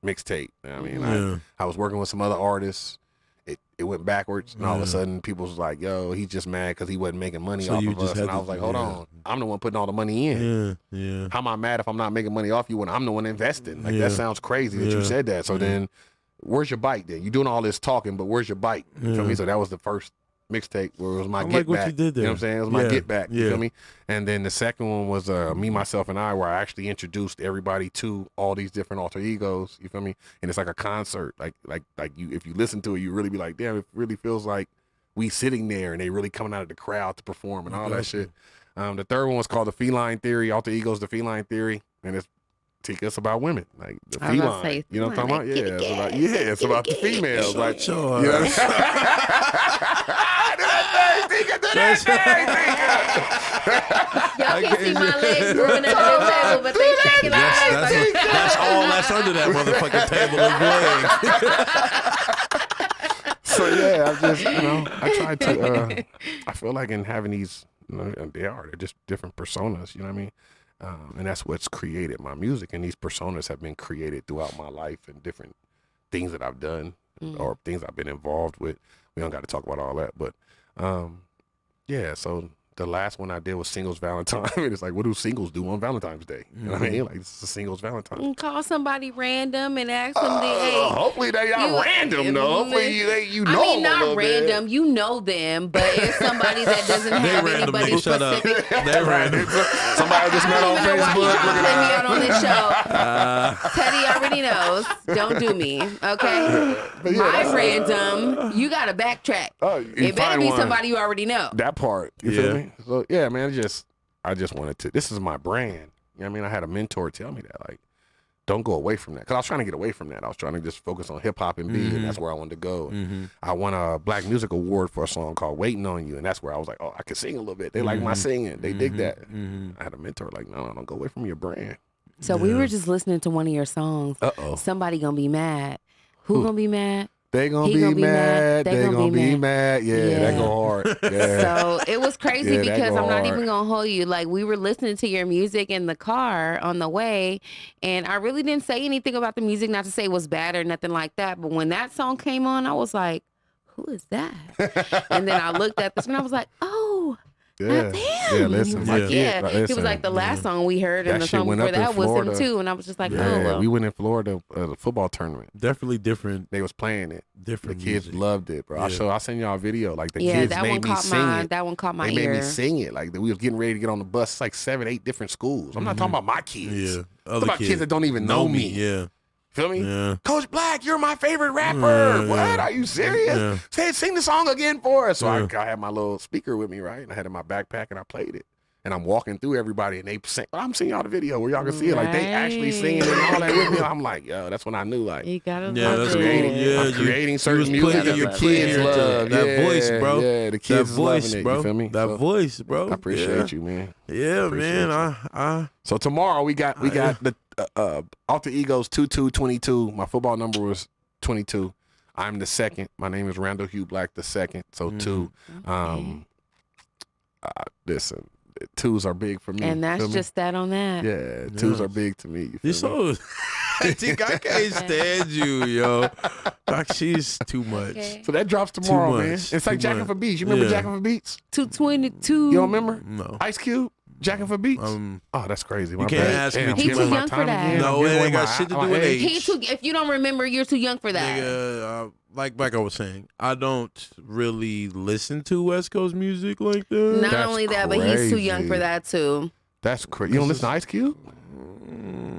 mixtape. You know what I mean, Yeah. I was working with some other artists. It went backwards, and all of a Yeah. sudden, people was like, "Yo, he's just mad because he wasn't making money So off you of just us." had And I to- was like, "Hold yeah. on, I'm the one putting all the money in. Yeah. How am I mad if I'm not making money off you when I'm the one investing? Like Yeah. that sounds crazy that Yeah. you said that." So then, where's your bite? Then you doing all this talking, but where's your bite? You feel Yeah. me? So that was the first mixtape where it was my I get like what back. you did know there. what I'm saying? It was my Yeah. get back. You Yeah. feel me? And then the second one was Me, Myself, and I, where I actually introduced everybody to all these different alter egos. You feel me? And it's like a concert. Like you, if you listen to it, you really be like, damn, it really feels like we sitting there and they really coming out of the crowd to perform and all that shit. The third one was called The Feline Theory. Alter Egos, The Feline Theory, and it's about women, like the I was about to feline. say, You know what I'm talking about? feline, Yeah, like, it's about, it's about the females. Like, you know what I'm saying? Y'all can't see my legs moving under the table, but they shaking That's, eyes. that's all that's under that motherfucking table is leg. So yeah, I just I try to. I feel like in having these, they're just different personas. You know what I mean? And that's what's created my music. And these personas have been created throughout my life and different things that I've done or things I've been involved with. We don't got to talk about all that, but yeah. So the last one I did was Singles Valentine. It's like, what do singles do on Valentine's Day? You know what I mean? Like, this is a Singles Valentine. Call somebody random and ask them, hey. Hopefully they are you- random though. Hopefully you know I mean, them a not little bit. random. You know them, but it's somebody that doesn't have random, anybody nigga. Shut up. specific. They random. Somebody just met on I don't know why Facebook. you Look play me at out on this show. Teddy already knows. Don't do me, okay? But yeah, My that's- random, you got to backtrack. Oh, you It better find be one. somebody you already know. That part. You Yeah. feel me? So yeah, man, I just wanted to. This is my brand. You know what I mean? I had a mentor tell me that, like, don't go away from that. Because I was trying to get away from that. I was trying to just focus on hip hop and beat, and that's where I wanted to go. I won a Black Music Award for a song called Waiting on You, and that's where I was like, oh, I can sing a little bit. They like my singing. They dig that. I had a mentor like, no, don't go away from your brand. So we were just listening to one of your songs. Uh-oh. Somebody gonna be mad. Who gonna be mad? They gonna He be gonna be mad. mad. They gonna be mad. Yeah, that Yeah. go hard. Yeah. So it was crazy Yeah, that because go I'm not hard. even gonna hold you. Like, we were listening to your music in the car on the way, and I really didn't say anything about the music, not to say it was bad or nothing like that. But when that song came on, I was like, "Who is that?" And then I looked at this and I was like, "Oh, Yeah. that's him." Yeah, listen, He was my like, kid, yeah. like, He was listen, like, the last song we heard that and the shit song went before up in that was him Florida. too. And I was just like, Yeah, oh, well. we went in Florida the football tournament. Definitely different. They was playing it. The Different kids music. loved it, bro. Yeah. I'll send y'all a video. Like the Yeah, kids that made one me caught sing my it. that one caught my They made ear. me sing it. Like we was getting ready to get on the bus. It's like 7, 8 different schools. I'm not talking about my kids. Yeah. I'm talking about kids that don't even know me. Yeah. Feel me? Yeah. Coach Black, you're my favorite rapper. Yeah, What? yeah. Are you serious? Yeah. Sing the song again for us. So Yeah. I had my little speaker with me, right? And I had it in my backpack and I played it. And I'm walking through everybody and they sing. I'm seeing y'all the video where y'all can see it. Like they actually singing and all that with me. I'm like, yo, that's when I knew like You gotta Yeah, love that's it. creating, cool. Yeah, I'm you- creating you certain was music putting that your the kid kids here to- love. that Yeah, voice, bro. Yeah, the That kids voice, loving it. bro. You feel me? That So, voice, bro. I appreciate you, man. Yeah, Appreciate man. I So tomorrow we got the Alter Egos 2222. My football number was 22. I'm the second. My name is Randall Hugh Black the second. So 2. Listen, twos are big for me. And that's feel me? just that on that. Yeah, twos are big to me. You feel me? so I can't stand you, yo. Like, she's too much. Okay. So that drops tomorrow, man. much, It's like too Jacking much. for Beats. You remember Yeah. Jacking for Beats? 222. You don't remember? No. Ice Cube, Jacking for Beats. Um, Oh, that's crazy. My you can't bad. ask me Damn, to- He I'm too giving my young for time that. again. No, I'm it giving ain't away got my- shit to my do with age. age. He too. If you don't remember, you're too young for that. Nigga, like I was saying, I don't really listen to West Coast music like that. Not That's only that, but he's too young crazy. for that too. That's crazy. You don't listen to Ice Cube?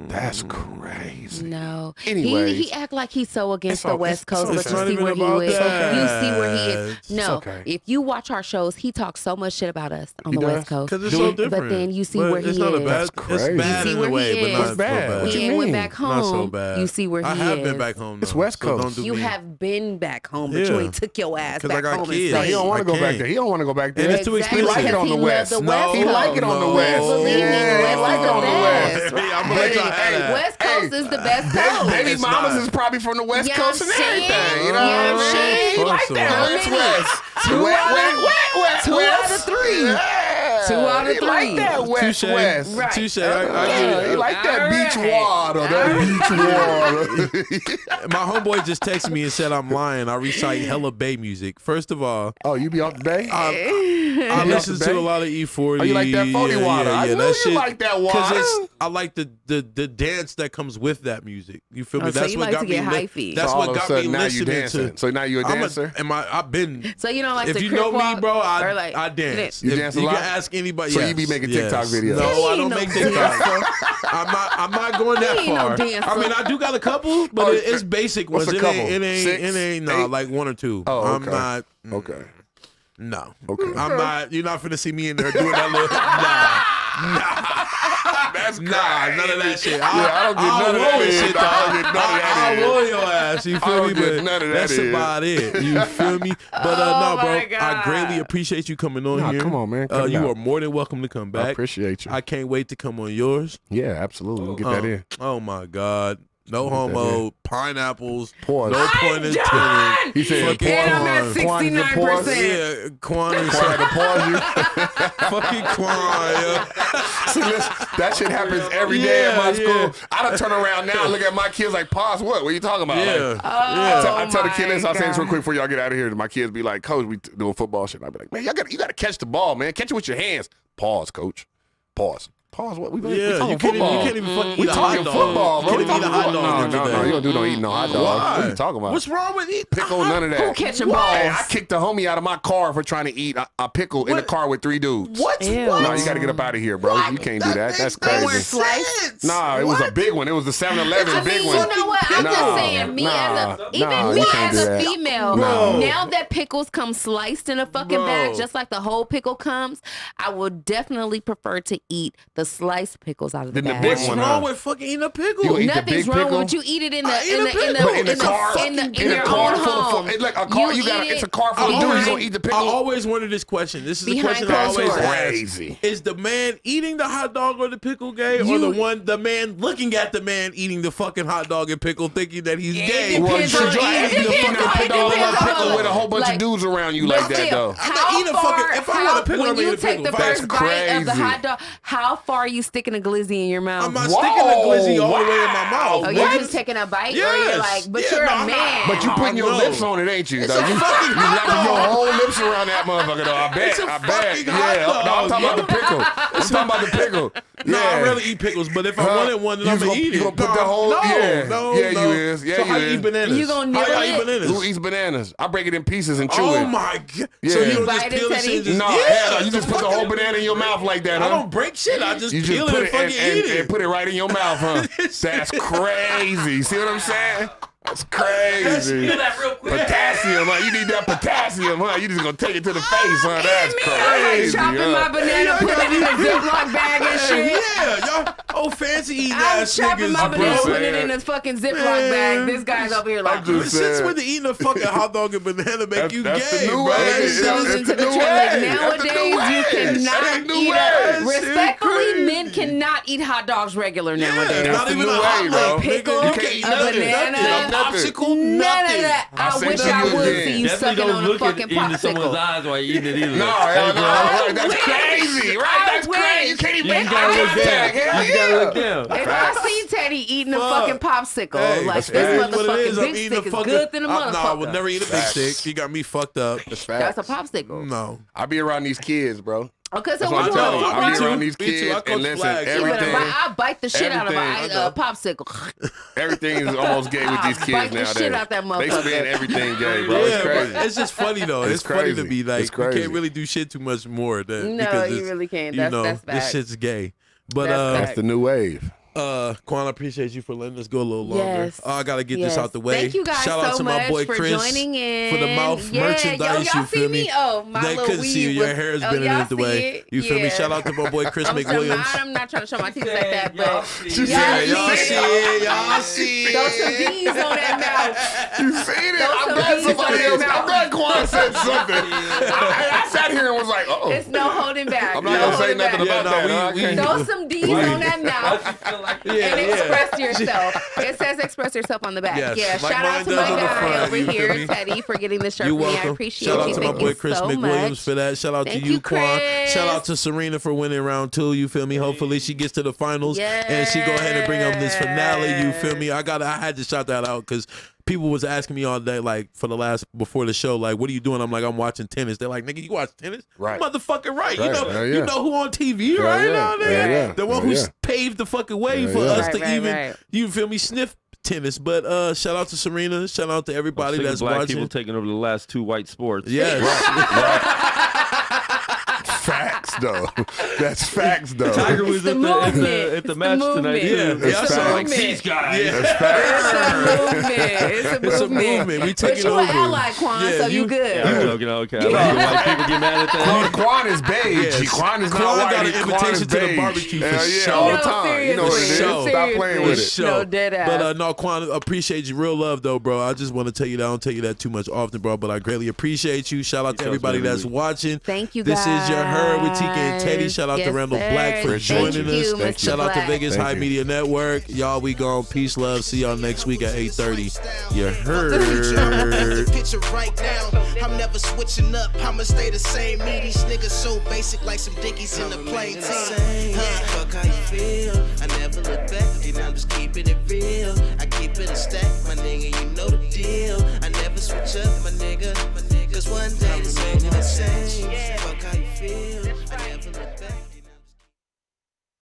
That's crazy. No. Anyways. he act like he's so against It's all- the West it's- Coast, it's but you not see even where he about is. that. You see where he is. It's No, okay. if you watch our shows, he talks so much shit about us on He the does? West Coast. Because it's Do so we- different. But then you see But where it's he not a is. bad, That's it's crazy. bad You see in where a he way, but is. not What's bad? so bad. What you and went mean? back Not so home. bad. You see where he I is. have been back home. It's though, West so Coast. don't do You me. have been back home, but you Yeah. ain't took your ass 'Cause I back got home kids. No, and he don't stayed. want to I go back can't. there. He don't want to go back there. And it's too Exactly, expensive. He like it on because the he West. loved the No, West He Coast. like it on the West. Believe me, Yeah, West he like is it on the the West. best. I'm gonna let y'all have Hey, that. West Coast is the best coast. Baby It's mamas not. is probably from the West Yeah, Coast and I'm saying. everything. You know Yeah, what I I'm mean? saying. He like Fuck that some. West How many? West. Two West, out of- West, two West. out of three. Yeah. 2 out of He like 3. that West Touche. West. Right. Touche. I Yeah, get he it. like that All beach right. water. That beach water. My homeboy just texted me and said I'm lying. I recite hella Bay music. First of all, Oh, you be off the bay? I You listen off the to Bay? a lot of E40. Oh, you like that 40 water? I knew that you shit, like that water. I like the dance that comes with that music. You feel me? Oh, so That's you what like got to me. get hyphy. That's So all what of a got sudden me now you listening dancing. to. So now you a dancer? I've been. So you don't like If the you crip know me, walk? bro, Or like- I dance. You If dance a you lot? can ask anybody. So you yes, be making yes. TikTok videos? No, He I ain't don't no make dancer. TikTok. I'm not going that He ain't no far. dancer. I mean, I do got a couple, but Oh, it's basic what's ones. a couple? It Six? ain't Eight? like 1 or 2. Oh, I'm okay. not. Okay. No. Okay. I'm not. You're not finna see me in there doing that little. That's Nah, none of that shit. I don't get none of that roll in. shit, I don't get none of that I'll in. roll your ass. You feel don't me? get But none of that that's in. about it. You feel me? But Oh no, bro. my I God. greatly appreciate you coming on Nah, here. come on, man. Cut it You out. are more than welcome to come I back. appreciate you. I can't wait to come on yours. Yeah, absolutely. We'll get that in. Oh my God. No Get that homo, pineapples, Pause. no pun intended. done. He said, Fucking And I'm at Quan. 69%. Yeah, Quan is I had to pause you. fucking Quan. Yeah. See, listen, that shit happens every day at my Yeah, school. yeah. I done turn around now and look at my kids like, pause, what? What are you talking about? Yeah. Like, yeah. I tell the kid my this. I'll say this real God. quick before y'all get out of here. My kids be like, Coach, we doing football shit. I be like, man, you got to catch the ball, man. Catch it with your hands. Pause, Coach. Pause. What? We Yeah, talking you can't football. even fucking We eat a hot talking dog. football, bro. You We can't even eat a hot talking dog No, today. you don't do no eating no hot dog. Why? What are you talking about? What's wrong with eating Pickle, none of that. Who catching Hey, balls? I kicked the homie out of my car for trying to eat a pickle in the What? car with 3 dudes. What's Ew. what? No, you got to get up out of here, bro. You can't do that. That's They weren't crazy. sliced? Nah, it was a big one. It was the 7-Eleven I big mean, one. you know what? I'm Nah, just saying, me as nah, a even nah, me you can't as do a that. female, Bro. now that pickles come sliced in a fucking Bro. bag, just like the whole pickle comes, I would definitely prefer to eat the sliced pickles out of the Then the bag. big What's one, wrong huh? with fucking eating a pickle? You eat the Nothing's big wrong pickle? with you eat it in the I eat a in pickle. the But in the car, in in your a car own full of home. like a car, you got eat it's a it car full of dudes. You gonna eat the I pickle? always wondered this question. This is the Behind question I closed always doors. ask. Crazy. Is the man eating the hot dog or the pickle gay, or the man looking at the man eating the fucking hot dog and pickle thinking that he's gay? depends Well, on- should you it eat the depends fucking on- it pickle with a depends on- pickle with a whole bunch of like- dudes around you But like that still, though? I'm how eat a far? fucking- if I want a pickle, when I'm you eating a take pickle. the That's first bite of the crazy. hot dog, how far are you sticking a glizzy in your mouth? I'm not Whoa, sticking the glizzy all the way in my mouth. Oh, What? you're just taking a bite, or you're Yes. like, but Yeah, you're no, a I'm not. man. But you putting your no. lips on it, ain't you? It's though? a You fucking hot wrapping your dog. whole lips around that motherfucker though. I bet. It's a I bet. fucking hot Yeah. No, I'm dog, talking about yo. the pickle. I'm talking about the pickle. No, Yeah. I really eat pickles, but if I Huh? wanted one, then You I'm gonna gonna- eat you it. gonna put no, the whole- no, yeah. no, Yeah, no. you is. Yeah, so you how you is. eat bananas? You gonna how y'all nibble eat it? bananas? Who eats bananas? I break it in pieces and chew Oh it. my god! Yeah. So you don't Bite just it, peel this Teddy? and just No, yeah, hell no, you just put the whole fucking- banana in your mouth like that, I huh? don't break shit. I just You just peel put it and it fucking eat it. and put it right in your mouth, huh? That's crazy. See what I'm saying? That's crazy. Potassium, huh? You need that potassium, huh? You just gonna take it to the face, huh? That's I'm like crazy. chopping huh? my banana, put it in a Ziploc bag and shit. Yeah, y'all. no fancy eating I was ass chopping niggas, my banana, bro. putting it in a fucking Ziploc Man. bag. This guy's over here like, just Since saying. when the eating a fucking hot dog and banana make you that's the gay, new bro? wave. That It's shit goes is- into the the new trend. Like wave. That's the nowadays, new you wave. cannot That's the new eat wave. it. Respectfully, Shit men cannot eat hot dogs regular Yeah, nowadays. not the even new a hot wave, dog, bro. nigga. Pickle, You can't eat a nothing, banana, nothing. A popsicle, None nothing. of that. I I say wish nothing I would again. see you Definitely sucking don't on a look fucking at into someone's popsicle. eyes while you're eating it either. No, Hey, hell bro. no. Right, that's wish. crazy. Right, I that's crazy. You wish. can't even You make just gotta eye look down. contact. You Hell just gotta look yeah. down. If I see Teddy eating a Fuck. fucking popsicle, Hey, like that's this what it motherfucking is. I'm big eating stick a is fucking. good than a No, I would motherfucker. never eat a big Facts. stick. You got me fucked up. That's That's a facts. popsicle. No. I be around these kids, bro. Okay, so That's what what I'm you telling you. want? I Me be too. around these Me too. I kids coach and listen, flags. everything, I bite the shit out of everything. a popsicle. everything is almost gay with these I'll kids bite the nowadays. shit out that They spend motherfucker. everything gay, bro. Yeah, It's crazy. but it's just funny though. It's It's funny to crazy. be like It's you crazy. can't really do shit too much more. Than, No, because you it's- really can't. You That's- know, that's this facts. shit's gay. But That's That's the new wave. Quan, I appreciate you for letting us go a little longer. Yes. I gotta get this Yes. out the way. Thank you guys Shout out so to my much boy for Chris joining in. for the mouth Yeah, merchandise. y'all You feel see me? me? Oh, my They little couldn't see you. weave Your was- hair has oh, been in y'all it the see way. it? You feel me? Yeah. Shout out to my boy Chris I'm McWilliams. not trying to show my teeth like that, Y'all but see. She Y'all said, see Y'all it? see it. Y'all see throw some it. D's on that mouth. You seen it? Throw I'm some glad D's somebody on your else. mouth. I'm glad Quan said something. I sat here and was like, oh. It's no holding back. I'm no not gonna say holding nothing back. about Yeah, no, that. we- huh? I can't- Throw some D's on that mouth. Yeah, And yeah. express yourself. It says express yourself on the back. Yes, Yeah, like shout mine out to does my on the guy front, over you feel here, me? Teddy, for getting this shirt You're for me. I welcome. appreciate Shout you. out to my Thank boy you Chris so McWilliams much. for that. Shout out Thank to you, you, Quan. Chris. Shout out to Serena for winning round 2. You feel me? Hopefully she gets to the finals and she go ahead and bring up this finale. You feel me? I had to shout that out because people was asking me all day, like before the show, like, what are you doing? I'm like, I'm watching tennis. They're like, nigga, you watch tennis? Right. Motherfucking right. Right. Hell yeah. You know who on TV Hell right yeah. now, nigga? Hell yeah. The one Hell who yeah. paved the fucking way Hell for yeah. us Right, to right, even, right. you feel me, sniff tennis. But shout out to Serena. Shout out to everybody Sick of that's black watching. people taking over the last 2 white sports. Yes. Facts, though. That's facts, though. Tiger was the at movement. the It's the match tonight movement. too. Yeah, That's I saw facts. like These guys. That's facts. It's a movement. It's a It's a movement. movement. We But taking you over. an ally, Quan, Yeah, so you you- good. Yeah, I'm joking. Okay. I like when white people get mad at that. Quan is beige. Yes. Quan is not Quan white. got an Quan invitation is to the beige. barbecue for Hell yeah, sure. all the No, time. You know what it is. seriously. Stop playing with it. Show. No, dead ass. But no, Quan, appreciate you. Real love though, bro. I just want to tell you that I don't tell you that too much often, bro. But I greatly appreciate you. Shout out to tells me everybody every that's week. watching. Thank you, This guys. is your Her with TK and Teddy. Shout out to Yes, Randall sir. Black for Appreciate joining you, us. Mr. Shout out to Black. Vegas Thank High you. Media Network. Y'all, we gone. Peace, love. See y'all next week at 8:30. You The heard. picture right now. I'm never switching up. I'ma stay the same. Me, these niggas so basic like some dickies in the play team. Fuck how you feel. I never look back, and I'm just keeping it real. I keep it a stack, my nigga. You know